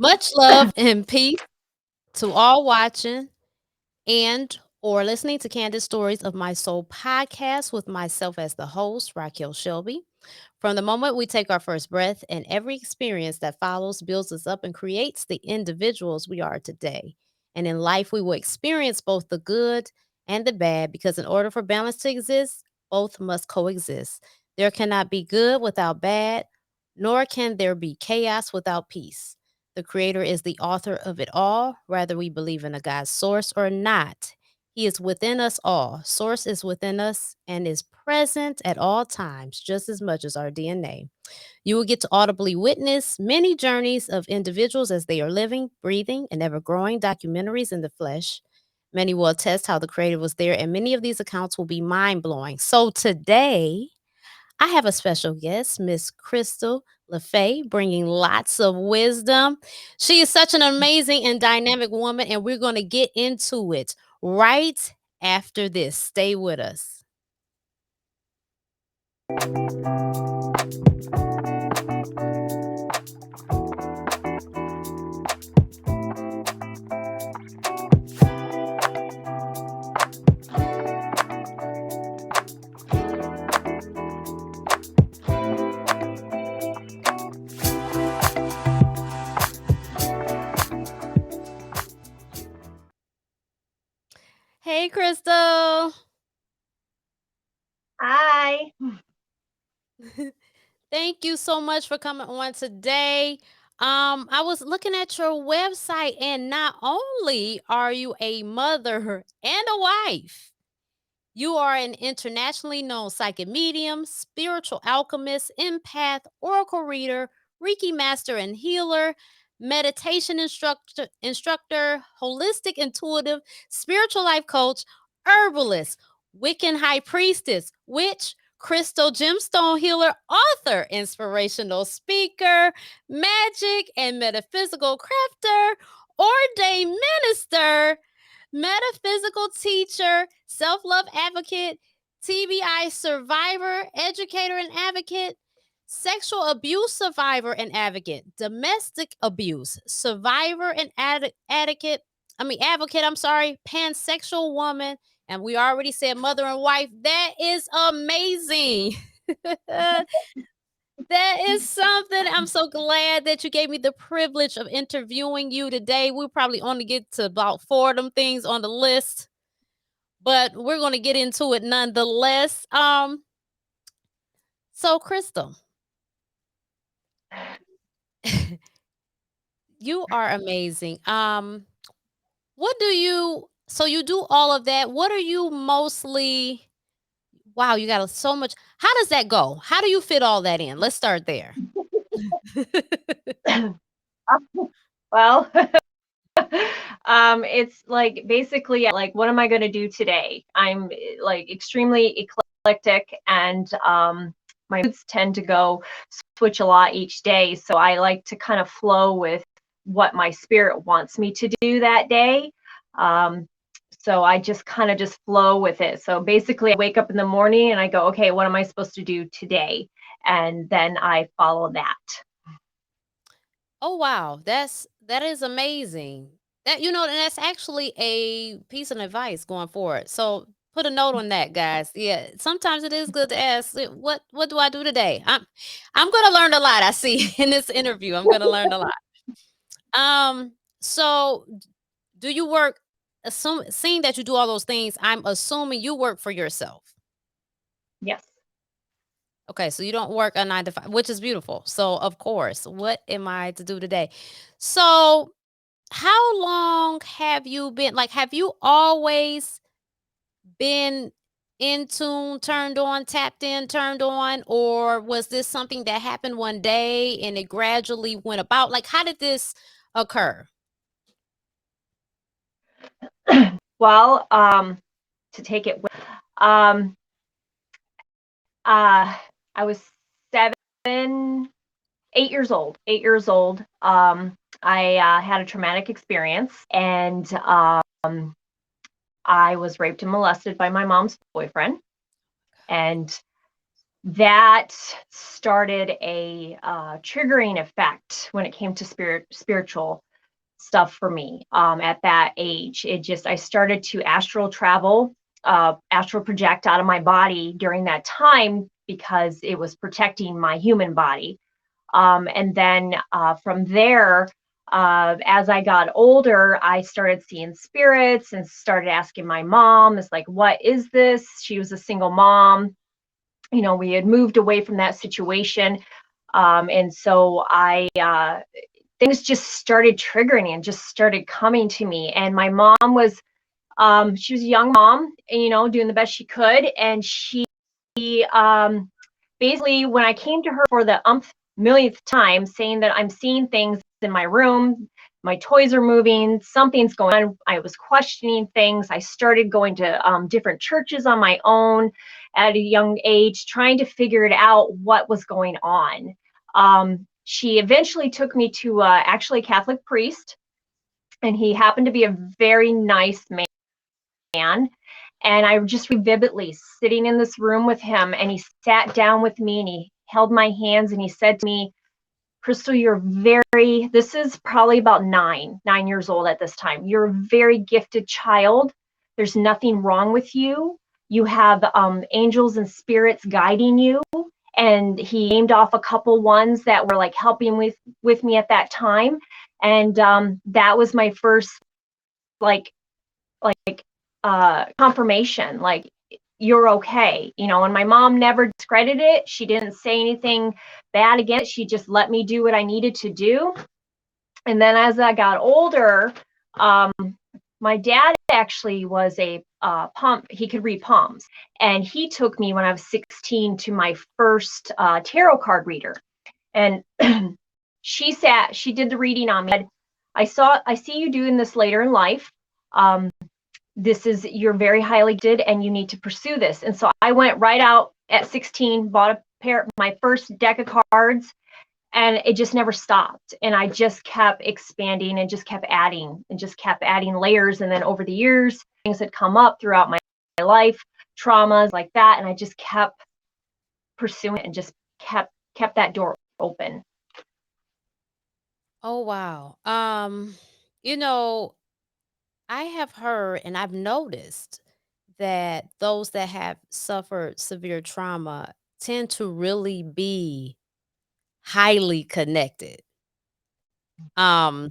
Much love and peace to all watching and or listening to Candid Stories of My Soul podcast with myself as the host, Racquel Shelby. From the moment we take our first breath and every experience that follows builds us up and creates the individuals we are today. And in life, we will experience both the good and the bad because in order for balance to exist, both must coexist. There cannot be good without bad, nor can there be chaos without peace. The Creator is the author of it all, whether we believe in a God source or not. He is within us all. Source is within us and is present at all times, just as much as our DNA. You will get to audibly witness many journeys of individuals as they are living, breathing, and ever growing documentaries in the flesh. Many will attest how the Creator was there, and many of these accounts will be mind blowing. So today, I have a special guest, Miss Crystal LaFay, bringing lots of wisdom. She is such an amazing and dynamic woman, and we're going to get into it right after this. Stay with us. Hey, Crystal. Hi. Thank you so much for coming on today. I was looking at your website, and not only are you a mother and a wife, you are an internationally known psychic medium, spiritual alchemist, empath, oracle reader, Reiki master and healer, meditation instructor, holistic intuitive, spiritual life coach, herbalist, Wiccan high priestess, witch, crystal gemstone healer, author, inspirational speaker, magic and metaphysical crafter, ordained minister, metaphysical teacher, self love advocate, TBI survivor, educator and advocate, sexual abuse survivor and advocate, domestic abuse survivor and advocate, I'm sorry, pansexual woman, and we already said mother and wife. That is amazing. That is something. I'm so glad that you gave me the privilege of interviewing you today. We'll probably only get to about 4 of them things on the list, but we're going to get into it nonetheless. So Crystal, you are amazing. What do you so you do all of that. What are you mostly wow, you got so much. How does that go? How do you fit all that in? Let's start there. Well, it's like basically like, what am I going to do today? I'm like extremely eclectic, and my moods tend to go switch a lot each day. So I like to kind of flow with what my spirit wants me to do that day. So I just kind of just flow with it. So basically, I wake up in the morning and I go, okay, what am I supposed to do today? And then I follow that. Oh wow, that is amazing. That and that's actually a piece of advice going forward. So put a note on that, guys. Yeah, sometimes it is good to ask, what do I do today? I'm going to learn a lot. I see in this interview. I'm going to learn a lot. So do you work seeing that you do all those things, I'm assuming you work for yourself. Yes. Okay, so you don't work a 9 to 5, which is beautiful. So, of course, what am I to do today? So, how long have you been have you always been in tune, turned on, tapped in, turned on, or was this something that happened one day and it gradually went about? Like, how did this occur? Well, to take it, um, I was 8 years old. 8 years old. I had a traumatic experience, and I was raped and molested by my mom's boyfriend. And that started a triggering effect when it came to spiritual stuff for me. At that age, I started to astral travel, astral project out of my body during that time because it was protecting my human body. And then from there, as I got older, I started seeing spirits and started asking my mom, "It's like, what is this?" She was a single mom. We had moved away from that situation. And so things just started triggering and just started coming to me. And my mom was, she was a young mom, and, doing the best she could. And she, basically, when I came to her for the millionth time saying that I'm seeing things in my room, my toys are moving, something's going on, I was questioning things. I started going to different churches on my own at a young age, trying to figure it out what was going on. She eventually took me to actually a Catholic priest, and he happened to be a very nice man. And I just vividly sitting in this room with him, and he sat down with me and he held my hands and he said to me, "Crystal, this is probably about 9 years old at this time. You're a very gifted child. There's nothing wrong with you. You have angels and spirits guiding you." And he named off a couple ones that were like helping with me at that time. And that was my first like confirmation, like, you're okay, and my mom never discredited it. She didn't say anything bad against it. She just let me do what I needed to do. And then as I got older, my dad actually was a he could read palms, and he took me when I was 16 to my first tarot card reader. And she did the reading on me. I see you doing this later in life. You're very highly gifted and you need to pursue this. And so I went right out at 16, bought my first deck of cards, and it just never stopped. And I just kept expanding and just kept adding layers. And then over the years, things had come up throughout my life, traumas like that. And I just kept pursuing it and just kept that door open. Oh, wow. You know, I have heard and I've noticed that those that have suffered severe trauma tend to really be highly connected. Um,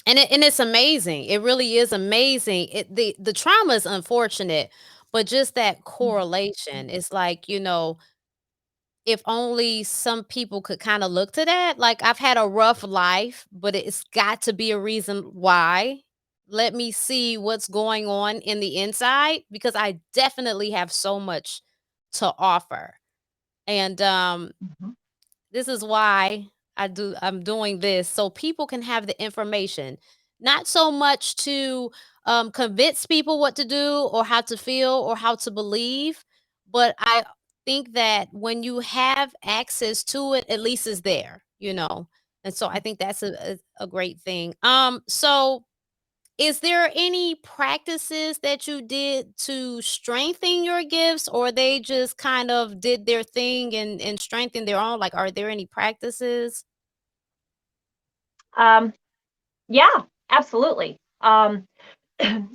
and it's amazing. It really is amazing. The trauma is unfortunate, but just that correlation, it's like, if only some people could kinda look to that. Like, I've had a rough life, but it's got to be a reason why. Let me see what's going on in the inside because I definitely have so much to offer. And, Mhm. this is why I'm doing this so people can have the information, not so much to, convince people what to do or how to feel or how to believe, but I think that when you have access to it, at least it's there. And so I think that's a great thing. So is there any practices that you did to strengthen your gifts, or they just kind of did their thing and strengthened their own? Like, are there any practices? Um, yeah, absolutely. I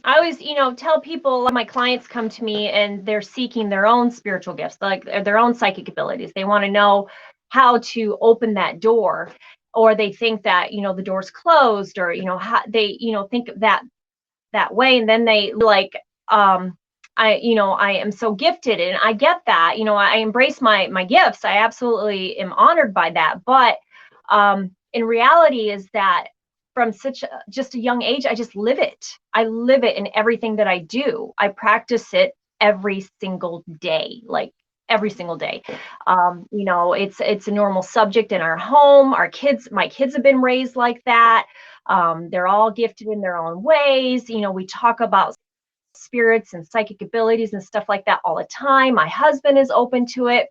always, tell people, my clients come to me and they're seeking their own spiritual gifts, like their own psychic abilities. They want to know how to open that door, or they think that, the door's closed, or, how they, think of that way. And then they like, I am so gifted, and I get that, I embrace my gifts. I absolutely am honored by that. But in reality is that from just a young age, I just live it. I live it in everything that I do. I practice it every single day, like every single day. It's a normal subject in our home. My kids have been raised like that. They're all gifted in their own ways. We talk about spirits and psychic abilities and stuff like that all the time. My husband is open to it.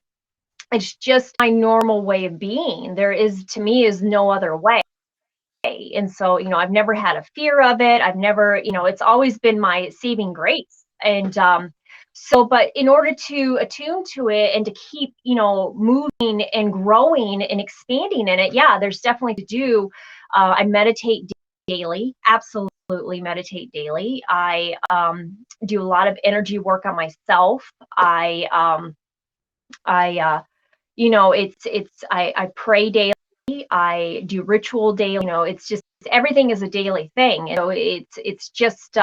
It's just my normal way of being. To me, is no other way. And so, I've never had a fear of it. I've never, it's always been my saving grace. And So, but in order to attune to it and to keep, moving and growing and expanding in it, yeah, there's definitely to do. I meditate daily, absolutely meditate daily. I do a lot of energy work on myself. I pray daily. I do ritual daily. It's just everything is a daily thing. It's just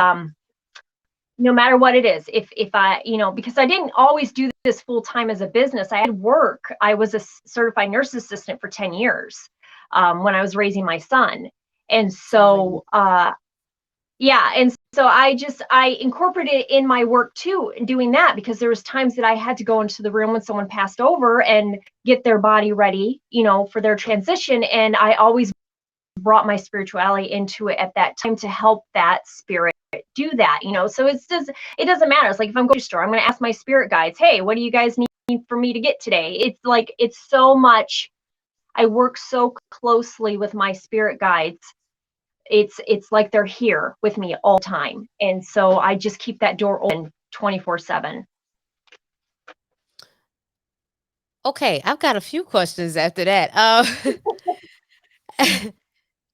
no matter what it is. If I, because I didn't always do this full time as a business. I had work. I was a certified nurse assistant for 10 years when I was raising my son, and so yeah, and so I incorporated it in my work too, doing that, because there was times that I had to go into the room when someone passed over and get their body ready, for their transition, and I always brought my spirituality into it at that time to help that spirit do that, so it doesn't matter. It's like if I'm going to the store, I'm going to ask my spirit guides, hey, what do you guys need for me to get today? It's like, it's so much. I work so closely with my spirit guides. It's like they're here with me all the time, and so I just keep that door open 24/7. Okay, I've got a few questions after that.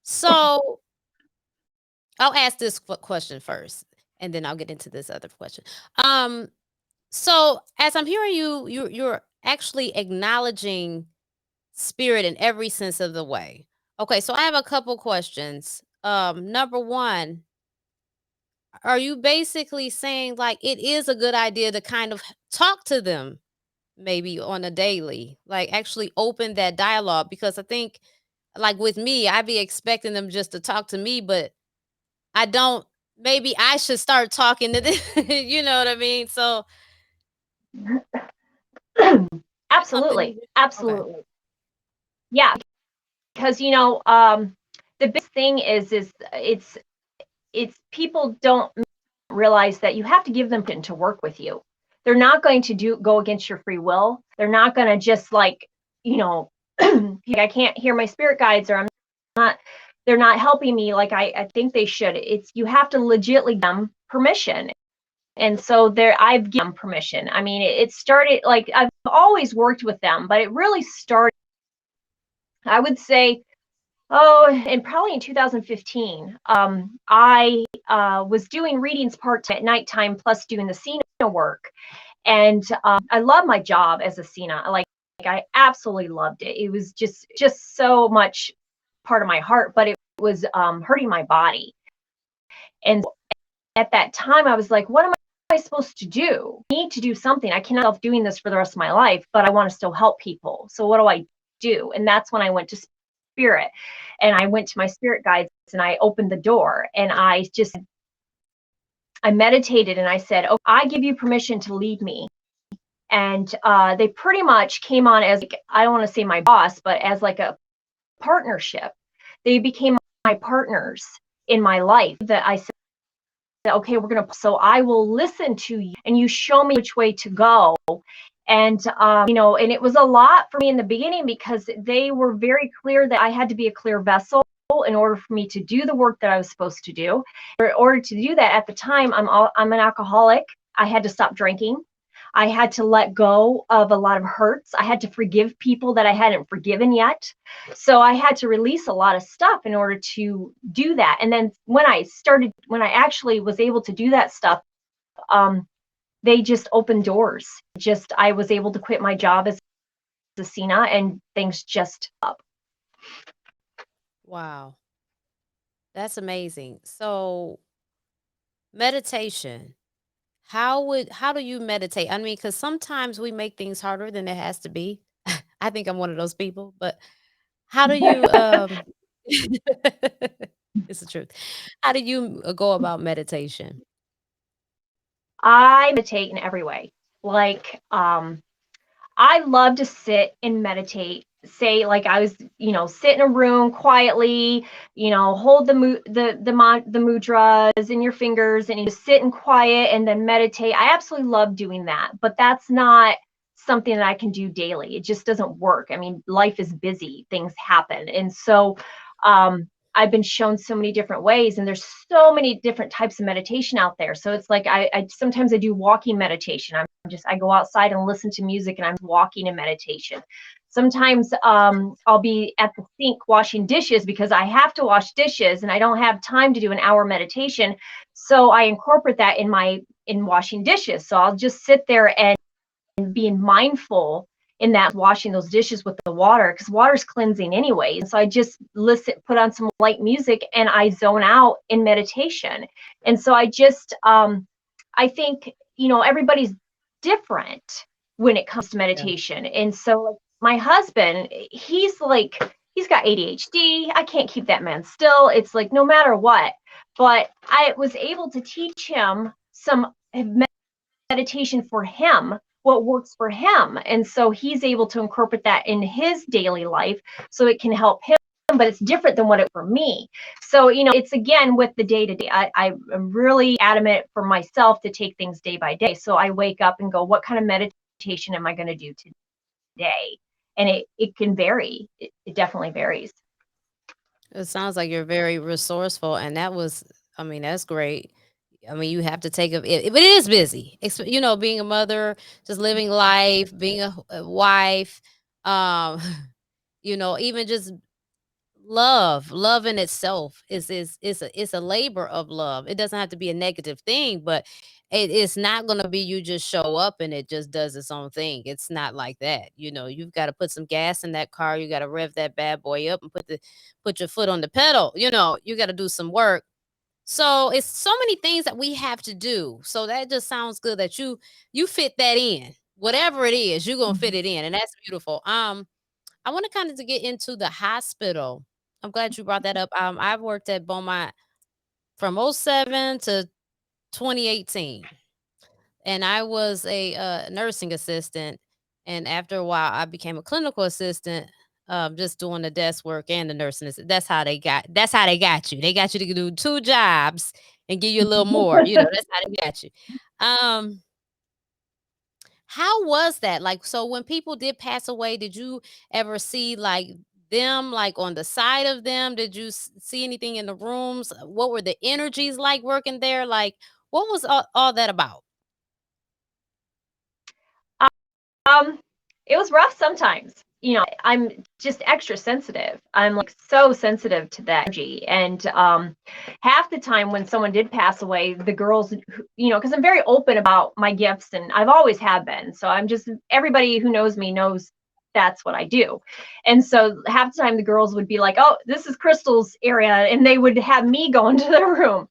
So I'll ask this question first, and then I'll get into this other question. Um, so as I'm hearing you're actually acknowledging spirit in every sense of the way. Okay, so I have a couple questions. Number one, are you basically saying like it is a good idea to kind of talk to them maybe on a daily, like actually open that dialogue? Because I think like with me, I'd be expecting them just to talk to me, but I don't. Maybe I should start talking to them. You know what I mean? So that's something. Absolutely, Okay. absolutely, yeah, because the big thing is it's people don't realize that you have to give them permission to work with you. They're not going to go against your free will. They're not going to just like, I can't hear my spirit guides, or they're not helping me like I think they should. You have to legitly give them permission. And so I've given them permission. I mean, it started like I've always worked with them, but it really started, I would say, and probably in 2015. I was doing readings part-time at nighttime, plus doing the Sina work. And I love my job as a Sina. I absolutely loved it. It was just so much part of my heart, but it was hurting my body. And at that time, I was like, what am I supposed to do? I need to do something. I cannot stop doing this for the rest of my life, but I want to still help people. So what do I do? And that's when I went to spirit, and I went to my spirit guides, and I opened the door, and I meditated, and I said, oh, I give you permission to lead me. And they pretty much came on as, like, I don't want to say my boss, but as like a partnership. They became my partners in my life, that I said, okay, so I will listen to you and you show me which way to go. And, and it was a lot for me in the beginning, because they were very clear that I had to be a clear vessel in order for me to do the work that I was supposed to do. In order to do that, at the time, I'm an alcoholic. I had to stop drinking. I had to let go of a lot of hurts. I had to forgive people that I hadn't forgiven yet. So I had to release a lot of stuff in order to do that. And then when I actually was able to do that stuff, they just opened doors. I was able to quit my job as a Sina, and things just up. Wow. That's amazing. So meditation. How do you meditate? I mean, because sometimes we make things harder than it has to be. I think I'm one of those people, but how do you it's the truth. How do you go about meditation? I meditate in every way. Like, I love to sit and meditate. Say, like, I was, sit in a room quietly, hold the mudras in your fingers, and you just sit in quiet and then meditate. I absolutely love doing that, but that's not something that I can do daily. It just doesn't work. I mean, life is busy, things happen, and so I I've been shown so many different ways, and there's so many different types of meditation out there. So it's like I sometimes I do walking meditation. I go outside and listen to music, and I'm walking in meditation. Sometimes I'll be at the sink washing dishes because I have to wash dishes and I don't have time to do an hour meditation. So I incorporate that in washing dishes. So I'll just sit there and being mindful in that washing those dishes with the water, because water's cleansing anyway. And so I just put on some light music, and I zone out in meditation. And so I just, I think, everybody's different when it comes to meditation. Yeah. And so like, my husband, he's got ADHD. I can't keep that man still. It's like, no matter what, but I was able to teach him some meditation for him, what works for him. And so he's able to incorporate that in his daily life so it can help him, but it's different than what it for me. So, it's again with the day to day. I'm really adamant for myself to take things day by day. So I wake up and go, what kind of meditation am I going to do today? And it can vary. It definitely varies. It sounds like you're very resourceful, and that's great. I mean, you have to take but it is busy. Being a mother, just living life, being a wife, um, even just love in itself is a labor of love. It doesn't have to be a negative thing, but it's not going to be you just show up and it just does its own thing. It's not like that. You've got to put some gas in that car. You got to rev that bad boy up and put your foot on the pedal. You got to do some work. So it's so many things that we have to do. So that just sounds good that you fit that in. Whatever it is, you're going to fit it in, and that's beautiful. I want to kind of to get into the hospital. I'm glad you brought that up. I've worked at Beaumont from 07 to 2018, and I was a nursing assistant. And after a while, I became a clinical assistant, just doing the desk work and the nursing assistant. That's how they got you. They got you to do 2 jobs and give you a little more. That's how they got you. How was that? Like, so when people did pass away, did you ever see like them, like on the side of them? Did you see anything in the rooms? What were the energies like working there? Like, what was all that about? It was rough sometimes. I'm just extra sensitive. I'm like so sensitive to that energy. And half the time when someone did pass away, the girls, because I'm very open about my gifts, and I've always have been. So everybody who knows me knows that's what I do. And so half the time the girls would be like, oh, this is Crystal's area, and they would have me go into their room.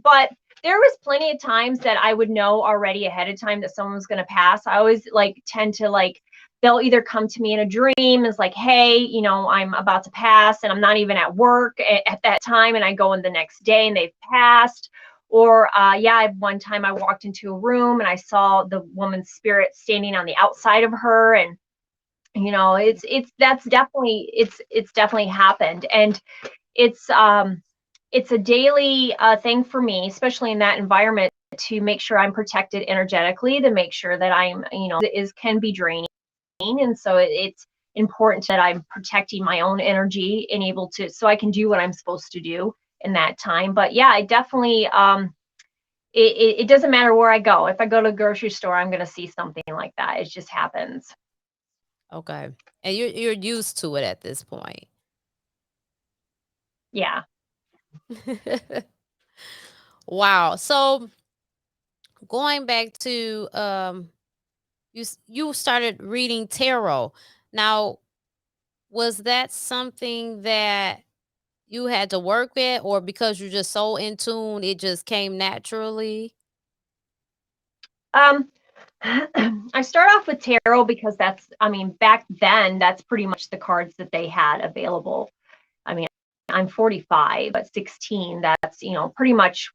But there was plenty of times that I would know already ahead of time that someone was going to pass. I always tend to they'll either come to me in a dream. It's like, hey, I'm about to pass, and I'm not even at work at that time. And I go in the next day and they've passed. Or one time I walked into a room and I saw the woman's spirit standing on the outside of her. And, that's definitely happened. And it's a daily thing for me, especially in that environment, to make sure I'm protected energetically, to make sure that I'm, can be draining. And so it's important that I'm protecting my own energy and so I can do what I'm supposed to do in that time. But yeah, I definitely, it doesn't matter where I go. If I go to a grocery store, I'm going to see something like that. It just happens. Okay. And you're used to it at this point. Yeah. Wow. So going back to you started reading tarot. Now, was that something that you had to work at, or because you're just so in tune, it just came naturally? I start off with tarot because back then, that's pretty much the cards that they had available. I'm 45, but 16, that's, pretty much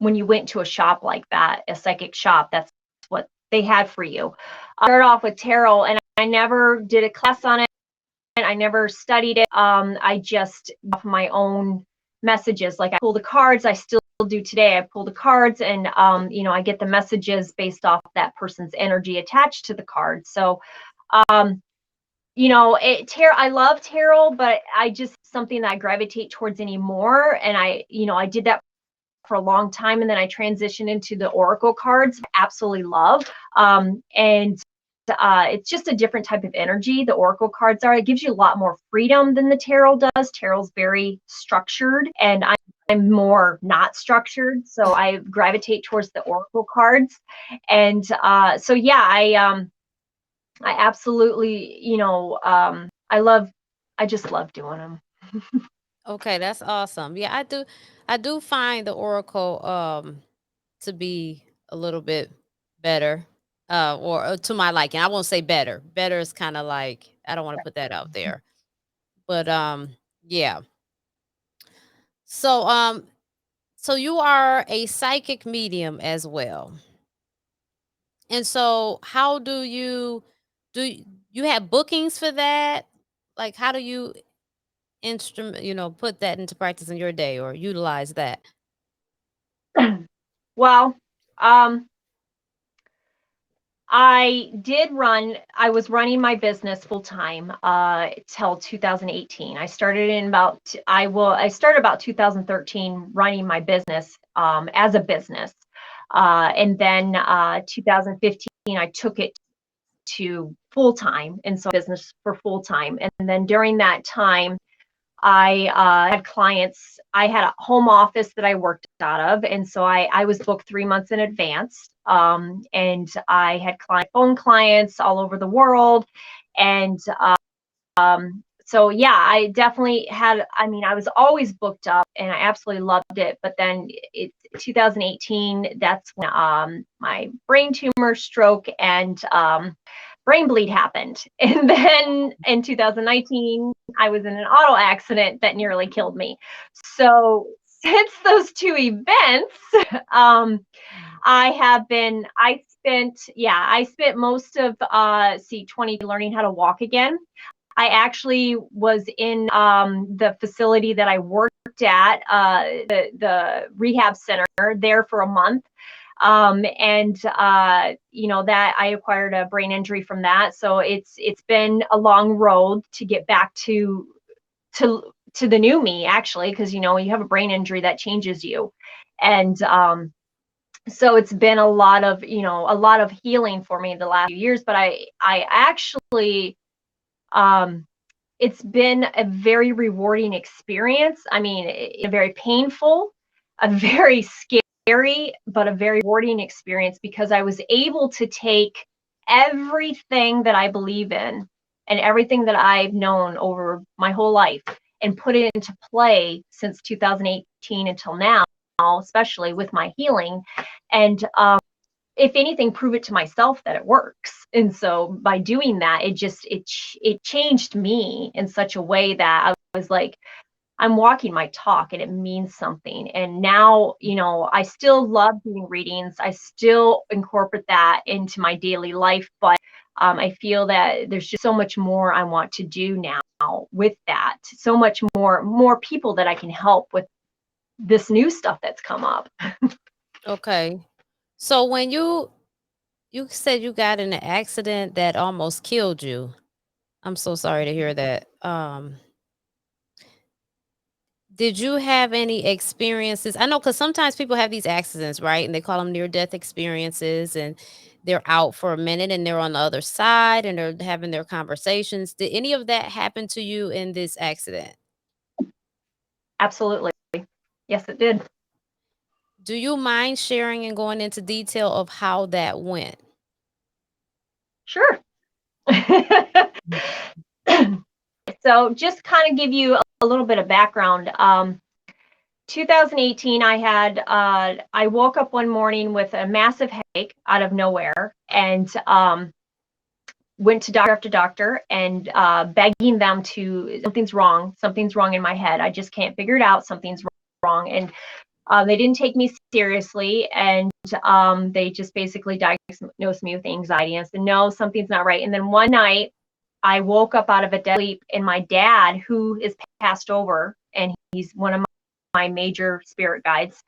when you went to a shop like that, a psychic shop, that's what they had for you. I started off with tarot, and I never did a class on it. I never studied it. I just, off my own messages, like I pull the cards, I still do today. I pull the cards, and, I get the messages based off that person's energy attached to the card. So, you know, I love tarot, but I just something that I gravitate towards anymore. And I did that for a long time, and then I transitioned into the oracle cards. Absolutely love. And it's just a different type of energy. The oracle cards are. It gives you a lot more freedom than the tarot does. Tarot's very structured, and I'm more not structured, so I gravitate towards the oracle cards. And so yeah, I absolutely, I just love doing them. Okay, that's awesome. Yeah, I do find the oracle to be a little bit better. Or to my liking. I won't say better. Better is kind of like I don't want to put that out there. But yeah. So so you are a psychic medium as well. And so how do you have bookings for that? Like how do you put that into practice in your day or utilize that? Well, um, I was running my business full time till 2018. I started about 2013 running my business as a business. And then 2015 I took it to full time, and so business for full time. And then during that time I had clients. I had a home office that I worked out of, and so I was booked 3 months in advance. And I had phone clients all over the world, and so yeah, I definitely had. I mean, I was always booked up, and I absolutely loved it. But then 2018. That's when my brain tumor, stroke, and brain bleed happened. And then in 2019, I was in an auto accident that nearly killed me. So since those two events, I spent most of 20 learning how to walk again. I actually was in the facility that I worked at, the rehab center there for a month. And that I acquired a brain injury from that. So it's been a long road to get back to the new me, actually, because when you have a brain injury, that changes you. And so it's been a lot of healing for me the last few years. But I actually it's been a very rewarding experience. I mean, very painful, a very scary, but a very rewarding experience, because I was able to take everything that I believe in and everything that I've known over my whole life and put it into play since 2018 until now, especially with my healing. And if anything, prove it to myself that it works. And so by doing that, it changed me in such a way that I was like, I'm walking my talk, and it means something. And now, I still love doing readings. I still incorporate that into my daily life, but I feel that there's just so much more I want to do now with that. So much more people that I can help with this new stuff that's come up. Okay. So when you said you got in an accident that almost killed you. I'm so sorry to hear that. Did you have any experiences? I know because sometimes people have these accidents, right? And they call them near death experiences, and they're out for a minute and they're on the other side and they're having their conversations. Did any of that happen to you in this accident? Absolutely. Yes, it did. Do you mind sharing and going into detail of how that went? Sure. So just kind of give you a little bit of background. 2018, I woke up one morning with a massive headache out of nowhere, and went to doctor after doctor, and begging them to, something's wrong in my head. I just can't figure it out. Something's wrong. And they didn't take me seriously, and they just basically diagnosed me with anxiety. And I said, no, something's not right. And then one night, I woke up out of a dead sleep, and my dad, who is passed over, and he's one of my major spirit guides,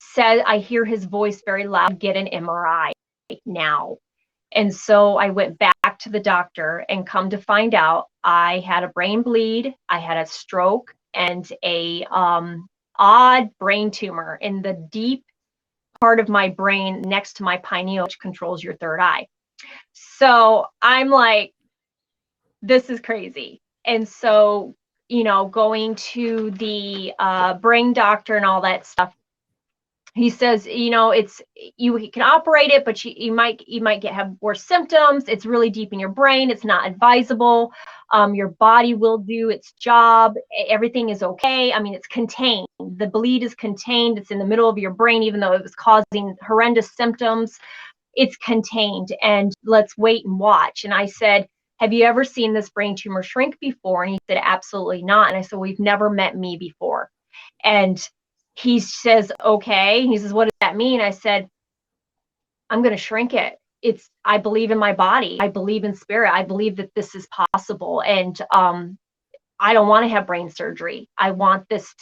said, I hear his voice very loud, get an MRI now. And so I went back to the doctor, and come to find out, I had a brain bleed, I had a stroke, and a odd brain tumor in the deep part of my brain next to my pineal, which controls your third eye. So I'm like, this is crazy. And so, going to the brain doctor and all that stuff, he says, it's, you can operate it, but you might have worse symptoms. It's really deep in your brain. It's not advisable. Your body will do its job. Everything is okay. I mean, it's contained. The bleed is contained. It's in the middle of your brain, even though it was causing horrendous symptoms. It's contained, and let's wait and watch. And I said, have you ever seen this brain tumor shrink before? And he said, absolutely not. And I said, we've never met me before. And he says, okay. He says, what does that mean? I said, I'm going to shrink it. I believe in my body. I believe in spirit. I believe that this is possible. And I don't want to have brain surgery. I want this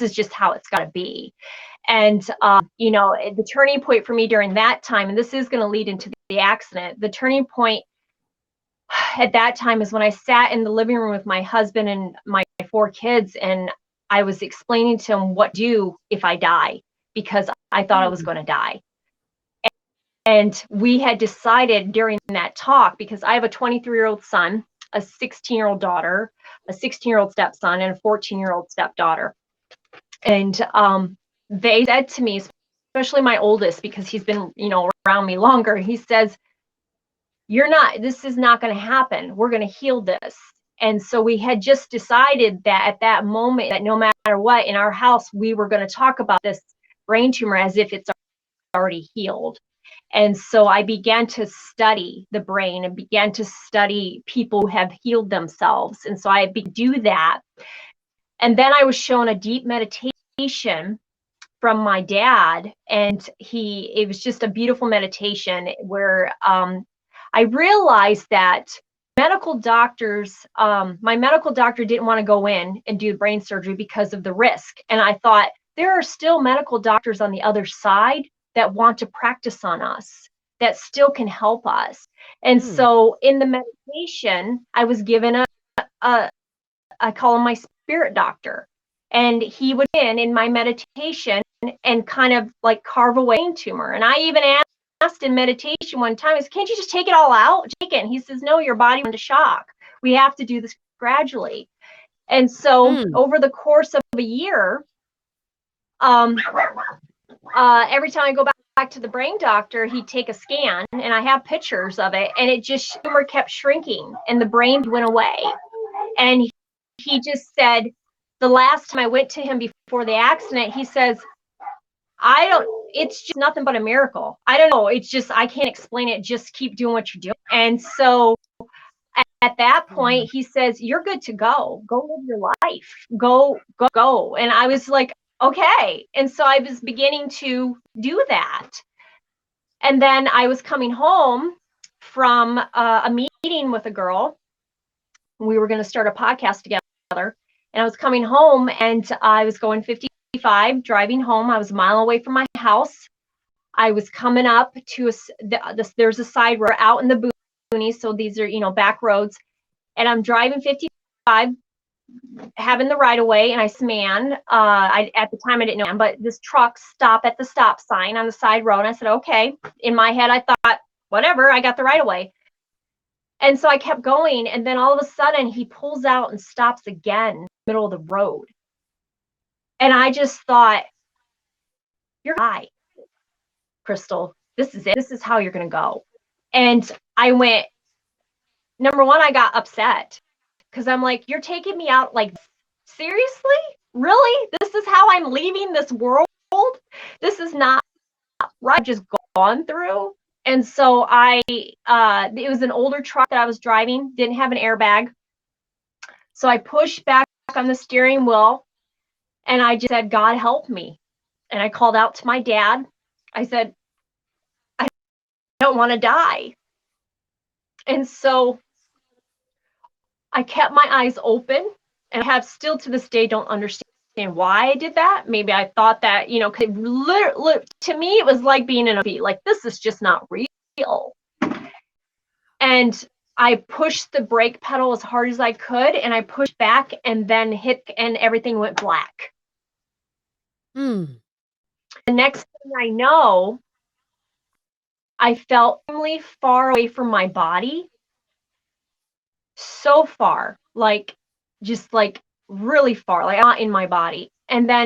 is just how it's got to be. And, the turning point for me during that time, and this is going to lead into the accident, the turning point at that time is when I sat in the living room with my husband and my 4 kids, and I was explaining to him what to do if I die, because I thought I was going to die. And we had decided during that talk, because I have a 23-year-old son, a 16-year-old daughter, a 16-year-old stepson, and a 14-year-old stepdaughter. And they said to me, especially my oldest, because he's been, around me longer, he says, this is not going to happen. We're going to heal this. And so we had just decided that at that moment, that no matter what, in our house, we were going to talk about this brain tumor as if it's already healed. And so I began to study the brain and began to study people who have healed themselves. And so I do that. And then I was shown a deep meditation from my dad, and it was just a beautiful meditation where I realized that medical doctors, my medical doctor didn't want to go in and do brain surgery because of the risk. And I thought, there are still medical doctors on the other side that want to practice on us, that still can help us. And so in the meditation, I was given I call him my spirit doctor. And he would in my meditation and kind of like carve away a tumor. And I even asked in meditation one time, can't you just take it all out? Take it. And he says, no, your body went into shock. We have to do this gradually. And so over the course of a year, every time I go back to the brain doctor, he'd take a scan, and I have pictures of it, and tumor kept shrinking and the brain went away. And he just said, the last time I went to him before the accident, he says, it's just nothing but a miracle. I don't know. It's just, I can't explain it. Just keep doing what you're doing. And so at that point, he says, you're good to go. Go live your life. Go. And I was like, okay. And so I was beginning to do that. And then I was coming home from a meeting with a girl. We were going to start a podcast together. And I was coming home, and I was going 55, driving home. I was a mile away from my house. I was coming up to there's a side road out in the boonies. So these are, back roads. And I'm driving 55, having the right of way. And I see a man, at the time I didn't know him, but this truck stopped at the stop sign on the side road. And I said, okay. In my head, I thought, whatever, I got the right of way. And so I kept going. And then all of a sudden he pulls out and stops again in the middle of the road. And I just thought, you're right, Crystal. This is it. This is how you're going to go. And I went, number one, I got upset because I'm like, you're taking me out like, seriously? Really? This is how I'm leaving this world? This is not right. I've just gone through. And so it was an older truck that I was driving, didn't have an airbag. So I pushed back on the steering wheel, and I just said, God help me. And I called out to my dad. I said, I don't want to die. And so I kept my eyes open, and I have still to this day don't understand why I did that. Maybe I thought that, to me, it was like being in a beat, like, this is just not real. And I pushed the brake pedal as hard as I could, and I pushed back and then hit, and everything went black. Mm. The next thing I know, I felt really far away from my body. So far, like just like really far, like not in my body. And then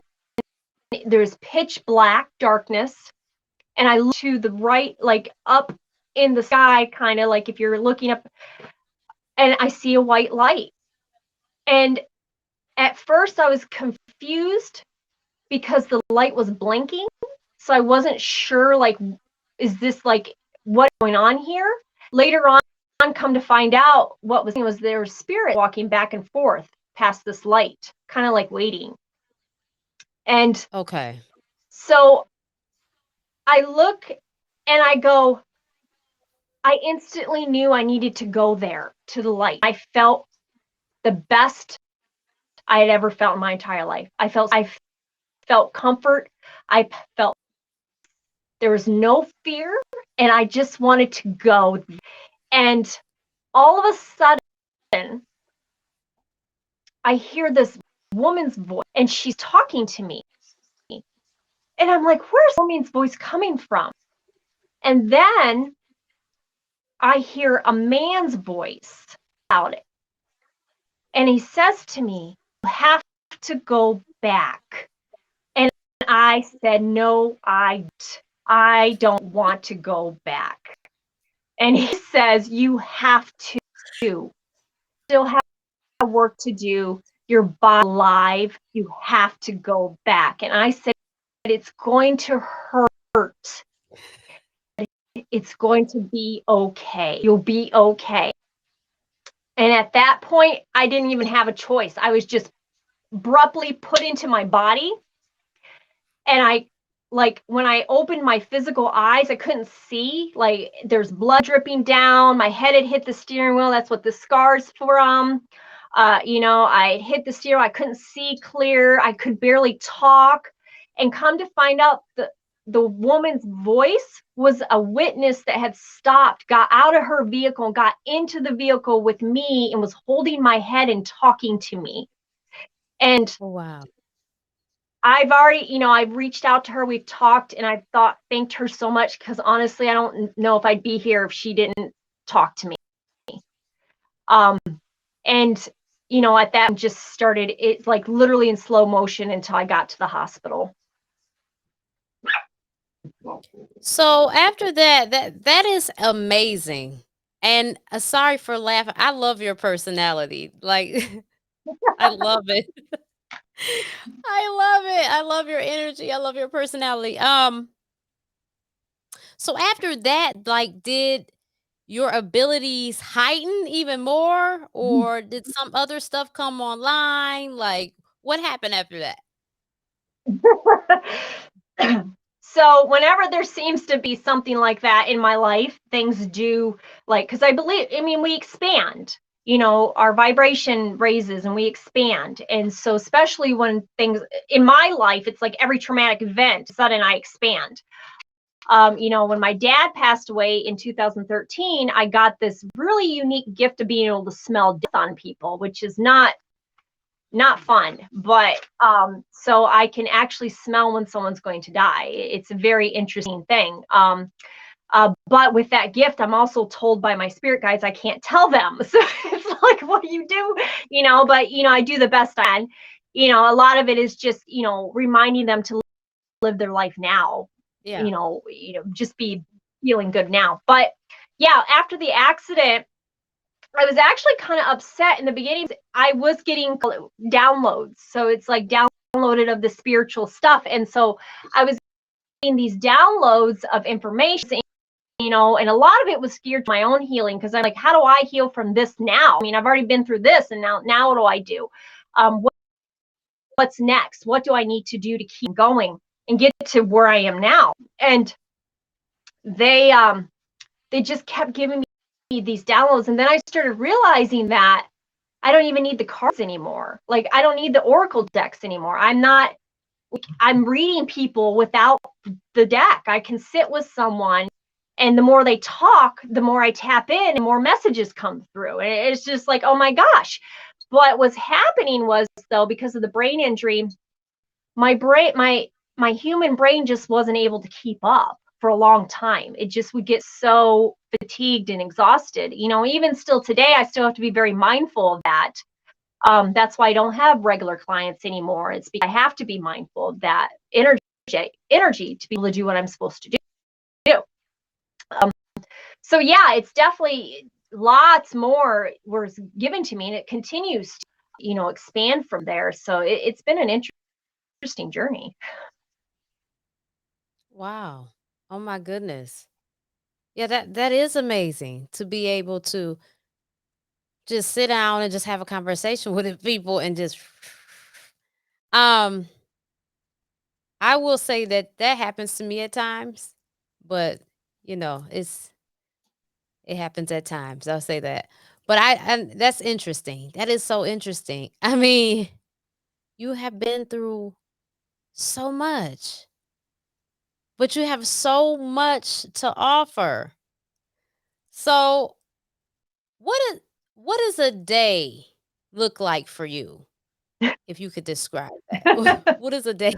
there's pitch black darkness, and I look to the right, like up in the sky, kind of like if you're looking up, and I see a white light. And at first I was confused because the light was blinking, so I wasn't sure, like, is this like what's going on here? Later on, come to find out, what was there was spirit walking back and forth past this light, kind of like waiting. And Okay. so I look and I go, I instantly knew I needed to go there to the light. I felt the best I had ever felt in my entire life. I felt comfort. I felt there was no fear, and I just wanted to go. And all of a sudden, I hear this woman's voice, and she's talking to me. And I'm like, where's the woman's voice coming from? And then I hear a man's voice out it. And he says to me, you have to go back. And I said, no, I don't want to go back. And he says, you have to. Still have work to do. Your body alive. You have to go back. And I said, it's going to hurt. It's going to be okay. You'll be okay. And at that point, I didn't even have a choice. I was just abruptly put into my body. And I, like, when I opened my physical eyes, I couldn't see. Like, there's blood dripping down. My head had hit the steering wheel. That's what the scar's from. I hit the steering wheel. I couldn't see clear. I could barely talk. And come to find out, the woman's voice was a witness that had stopped, got out of her vehicle, got into the vehicle with me, and was holding my head and talking to me. And Oh, wow. I've already, I've reached out to her. We've talked, and I've thanked her so much, because honestly, I don't know if I'd be here if she didn't talk to me. And at that just started, it's like literally in slow motion until I got to the hospital. So after that is amazing. And sorry for laughing. I love your personality. Like I love it. I love it. I love your energy. I love your personality. So after that, like, did your abilities heighten even more, or did some other stuff come online? Like, what happened after that? So whenever there seems to be something like that in my life, things do, like, because we expand, our vibration raises and we expand. And so especially when things in my life, it's like every traumatic event, sudden I expand. When my dad passed away in 2013, I got this really unique gift of being able to smell death on people, which is not fun, but so I can actually smell when someone's going to die. It's a very interesting thing. But with that gift, I'm also told by my spirit guides I can't tell them. So it's like, what do you do? But I do the best I can. A lot of it is just reminding them to live their life now. Yeah. Just be feeling good now. But yeah, after the accident, I was actually kind of upset in the beginning. I was getting downloads. So it's like downloaded of the spiritual stuff. And so I was getting these downloads of information, and a lot of it was geared to my own healing, because I'm like, how do I heal from this now? I mean, I've already been through this, and now what do I do? What's next? What do I need to do to keep going and get to where I am now? And they just kept giving me these downloads. And then I started realizing that I don't even need the cards anymore. Like, I don't need the oracle decks anymore. I'm reading people without the deck. I can sit with someone And the more they talk, the more I tap in and more messages come through. And it's just like, oh my gosh. What was happening was, though, because of the brain injury, my human brain just wasn't able to keep up for a long time. It just would get so fatigued and exhausted. Even still today, I still have to be very mindful of that. That's why I don't have regular clients anymore. It's because I have to be mindful of that energy to be able to do what I'm supposed to do. So yeah, it's definitely lots more was given to me, and it continues to, expand from there. So it's been an interesting journey. Wow. Oh my goodness. Yeah, that is amazing to be able to just sit down and just have a conversation with the people and just um I will say that happens to me at times, but it happens at times. I'll say that. But and that's interesting. That is so interesting. I mean, you have been through so much, but you have so much to offer. So, what is what does a day look like for you? If you could describe that. What is a day?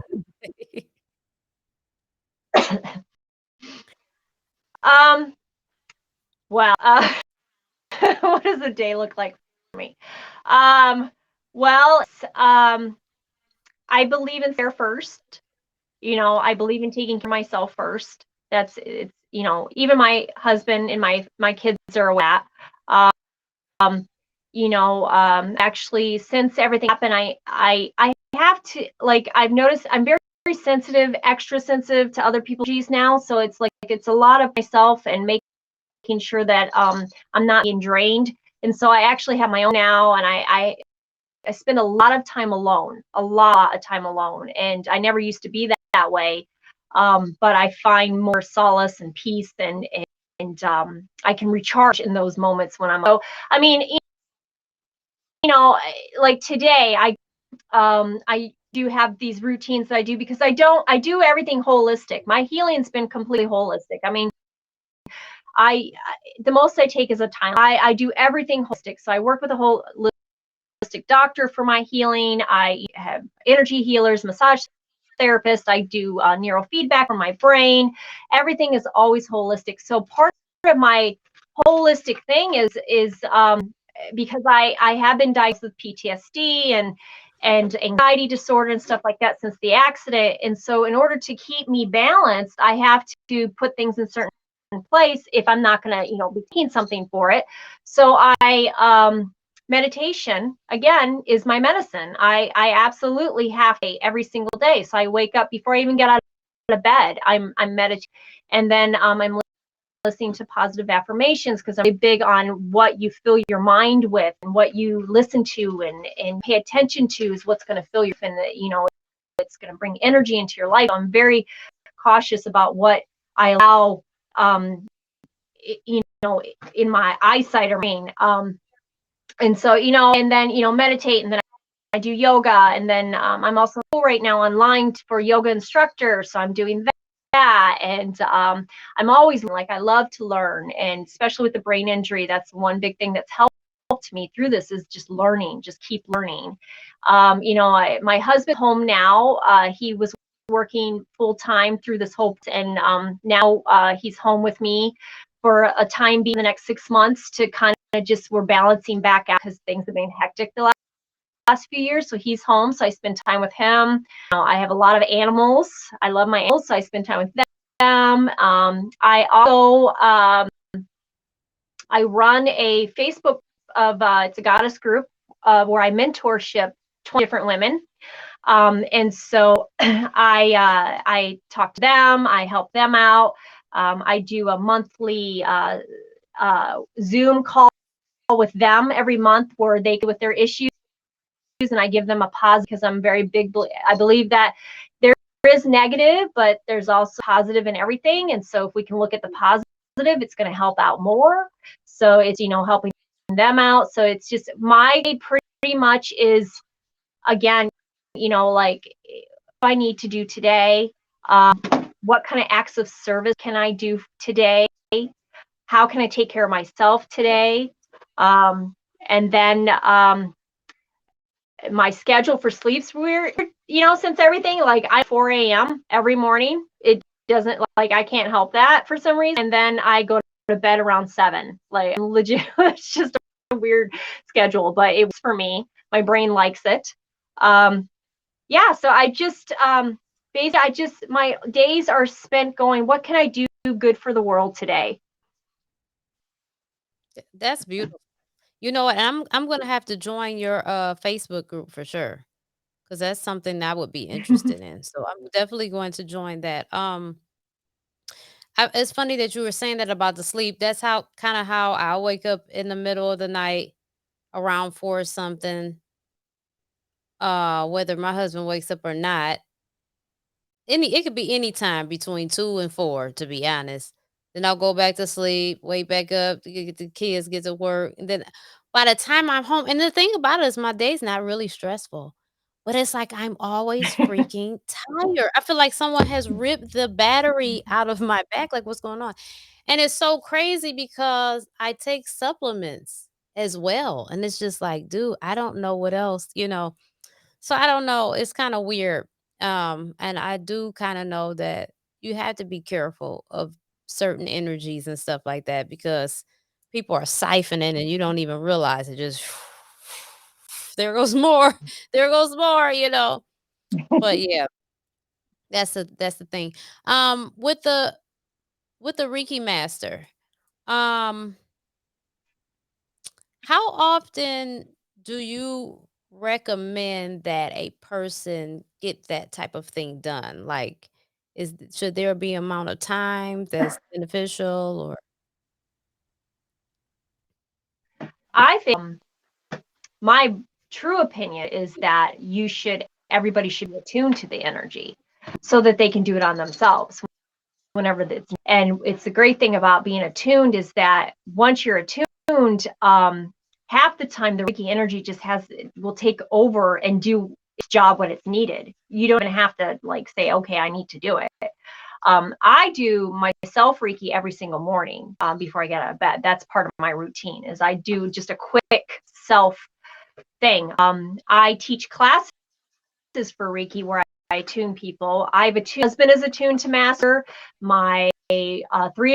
um, well, what does a day look like for me? Well, I believe in care first. I believe in taking care of myself first. It's even my husband and my kids are aware. Actually, since everything happened, I have to, like, I've noticed I'm very, very sensitive, extra sensitive to other people's energies now. So it's like it's a lot of myself and making sure that I'm not being drained. And so I actually have my own now, and I spend a lot of time alone, and I never used to be that way. But I find more solace and peace, and I can recharge in those moments when I'm. So, I mean, like today, I do have these routines that I do because I do everything holistic. My healing's been completely holistic. I mean, the most I take is a time. I do everything holistic. So I work with a holistic doctor for my healing. I have energy healers, massage therapist. I do neurofeedback for my brain. Everything is always holistic. So part of my holistic thing is because I have been diagnosed with PTSD and anxiety disorder and stuff like that since the accident. And so in order to keep me balanced, I have to put things in certain place if I'm not going to, be taking something for it. So meditation again is my medicine. I absolutely have to every single day. So I wake up before I even get out of bed. I'm meditating, and then I'm listening to positive affirmations because I'm really big on what you fill your mind with, and what you listen to and pay attention to is what's going to fill your, and it's going to bring energy into your life. I'm very cautious about what I allow in my eyesight or brain. And so, and then, meditate, and then I do yoga, and then I'm also right now online for yoga instructor. So I'm doing that. And I'm always I love to learn. And especially with the brain injury, that's one big thing that's helped me through this is just learning, just keep learning. My husband's home now. He was working full time through this whole, and now he's home with me for a time being the next 6 months to kind of just, we're balancing back out because things have been hectic the last few years. So he's home, so I spend time with him. I have a lot of animals. I love my animals, so I spend time with them. I also I run a Facebook of it's a goddess group where I mentorship 20 different women. And so I talk to them, I help them out. I do a monthly Zoom call with them every month where they go with their issues, and I give them a positive, because I'm very big. I believe that there is negative, but there's also positive in everything. And so if we can look at the positive, it's going to help out more. So it's, helping them out. So it's just my day pretty much is, again, like, what I need to do today. What kind of acts of service can I do today? how can I take care of myself today? And then my schedule for sleep's weird, since everything, like I 4 a.m. every morning. It doesn't, like, I can't help that for some reason. And then I go to bed around 7. Like, legit, it's just a weird schedule, but it was for me. My brain likes it. Yeah, so I just basically, my days are spent going, what can I do good for the world today? That's beautiful. You know what? I'm gonna have to join your Facebook group for sure, because that's something I would be interested in. So I'm definitely going to join that. It's funny that you were saying that about the sleep. That's how kind of how I wake up in the middle of the night around 4 or something. Whether my husband wakes up or not. It could be any time between 2 and 4, to be honest. Then I'll go back to sleep, wake back up to get the kids, get to work, and then by the time I'm home, and the thing about it is my day's not really stressful, but it's like I'm always freaking tired. I feel like someone has ripped the battery out of my back, like, "What's going on?" And it's so crazy because I take supplements as well, and it's just like, "Dude, I don't know what else," you know? So I don't know, it's kinda weird, and I do kinda know that you have to be careful of certain energies and stuff like that because people are siphoning and you don't even realize it, just there goes more, there goes more, you know? But yeah, that's the thing. With the Reiki master, um how often do you recommend that a person get that type of thing done? Like, should there be amount of time that's beneficial or I think my true opinion is that everybody should be attuned to the energy so that they can do it on themselves whenever that's, and it's the great thing about being attuned is that once you're attuned, half the time the Reiki energy just will take over and do its job when it's needed. You don't even have to like say, okay, I need to do it. I do myself Reiki every single morning before I get out of bed. That's part of my routine is I do just a quick self thing. I teach classes for Reiki where I attune people. I've attuned, my husband is attuned to master. My 3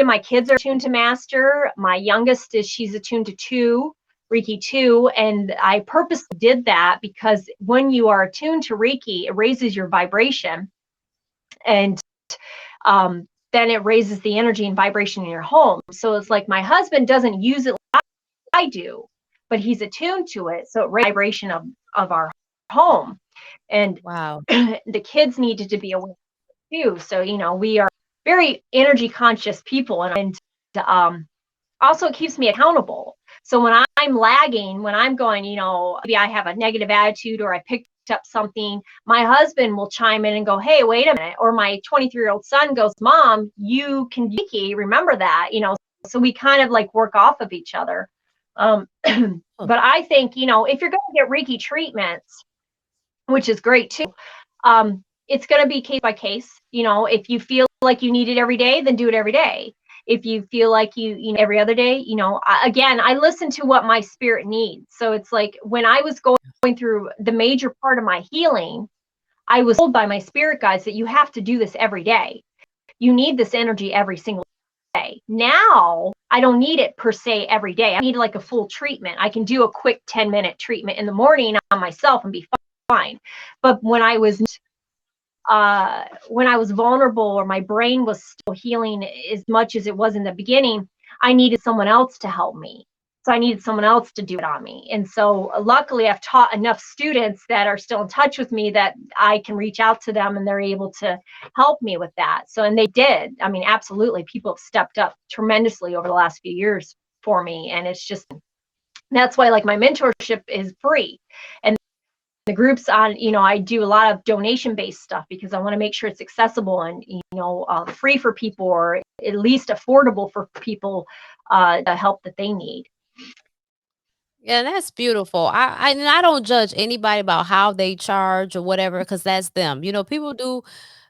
of my kids are attuned to master. My youngest she's attuned to 2, Reiki 2, and I purposely did that because when you are attuned to Reiki, it raises your vibration, and then it raises the energy and vibration in your home. So it's like my husband doesn't use it like I do, but he's attuned to it, so it raises the vibration of our home. And wow. the kids needed to be aware too. So, we are very energy conscious people, and also it keeps me accountable. So when I'm lagging, when I'm going, maybe I have a negative attitude or I picked up something, my husband will chime in and go, hey, wait a minute. Or my 23-year-old son goes, Mom, you can do Reiki, remember that, so we kind of like work off of each other. Oh, But I think, if you're going to get Reiki treatments, which is great too, it's going to be case by case. If you feel like you need it every day, then do it every day. If you feel like every other day, again, I listen to what my spirit needs. So it's like when I was going through the major part of my healing, I was told by my spirit guides that you have to do this every day. You need this energy every single day. Now, I don't need it per se every day. I need like a full treatment. I can do a quick 10-minute treatment in the morning on myself and be fine. But when I was vulnerable or my brain was still healing as much as it was in the beginning, I needed someone else to help me. So I needed someone else to do it on me. And so luckily I've taught enough students that are still in touch with me that I can reach out to them and they're able to help me with that. So, and they did. I mean, absolutely. People have stepped up tremendously over the last few years for me. And it's just, that's why like my mentorship is free. And the groups on, I do a lot of donation based stuff because I want to make sure it's accessible and, free for people or at least affordable for people, the help that they need. yeah, that's beautiful. I don't judge anybody about how they charge or whatever because that's them. You know, people do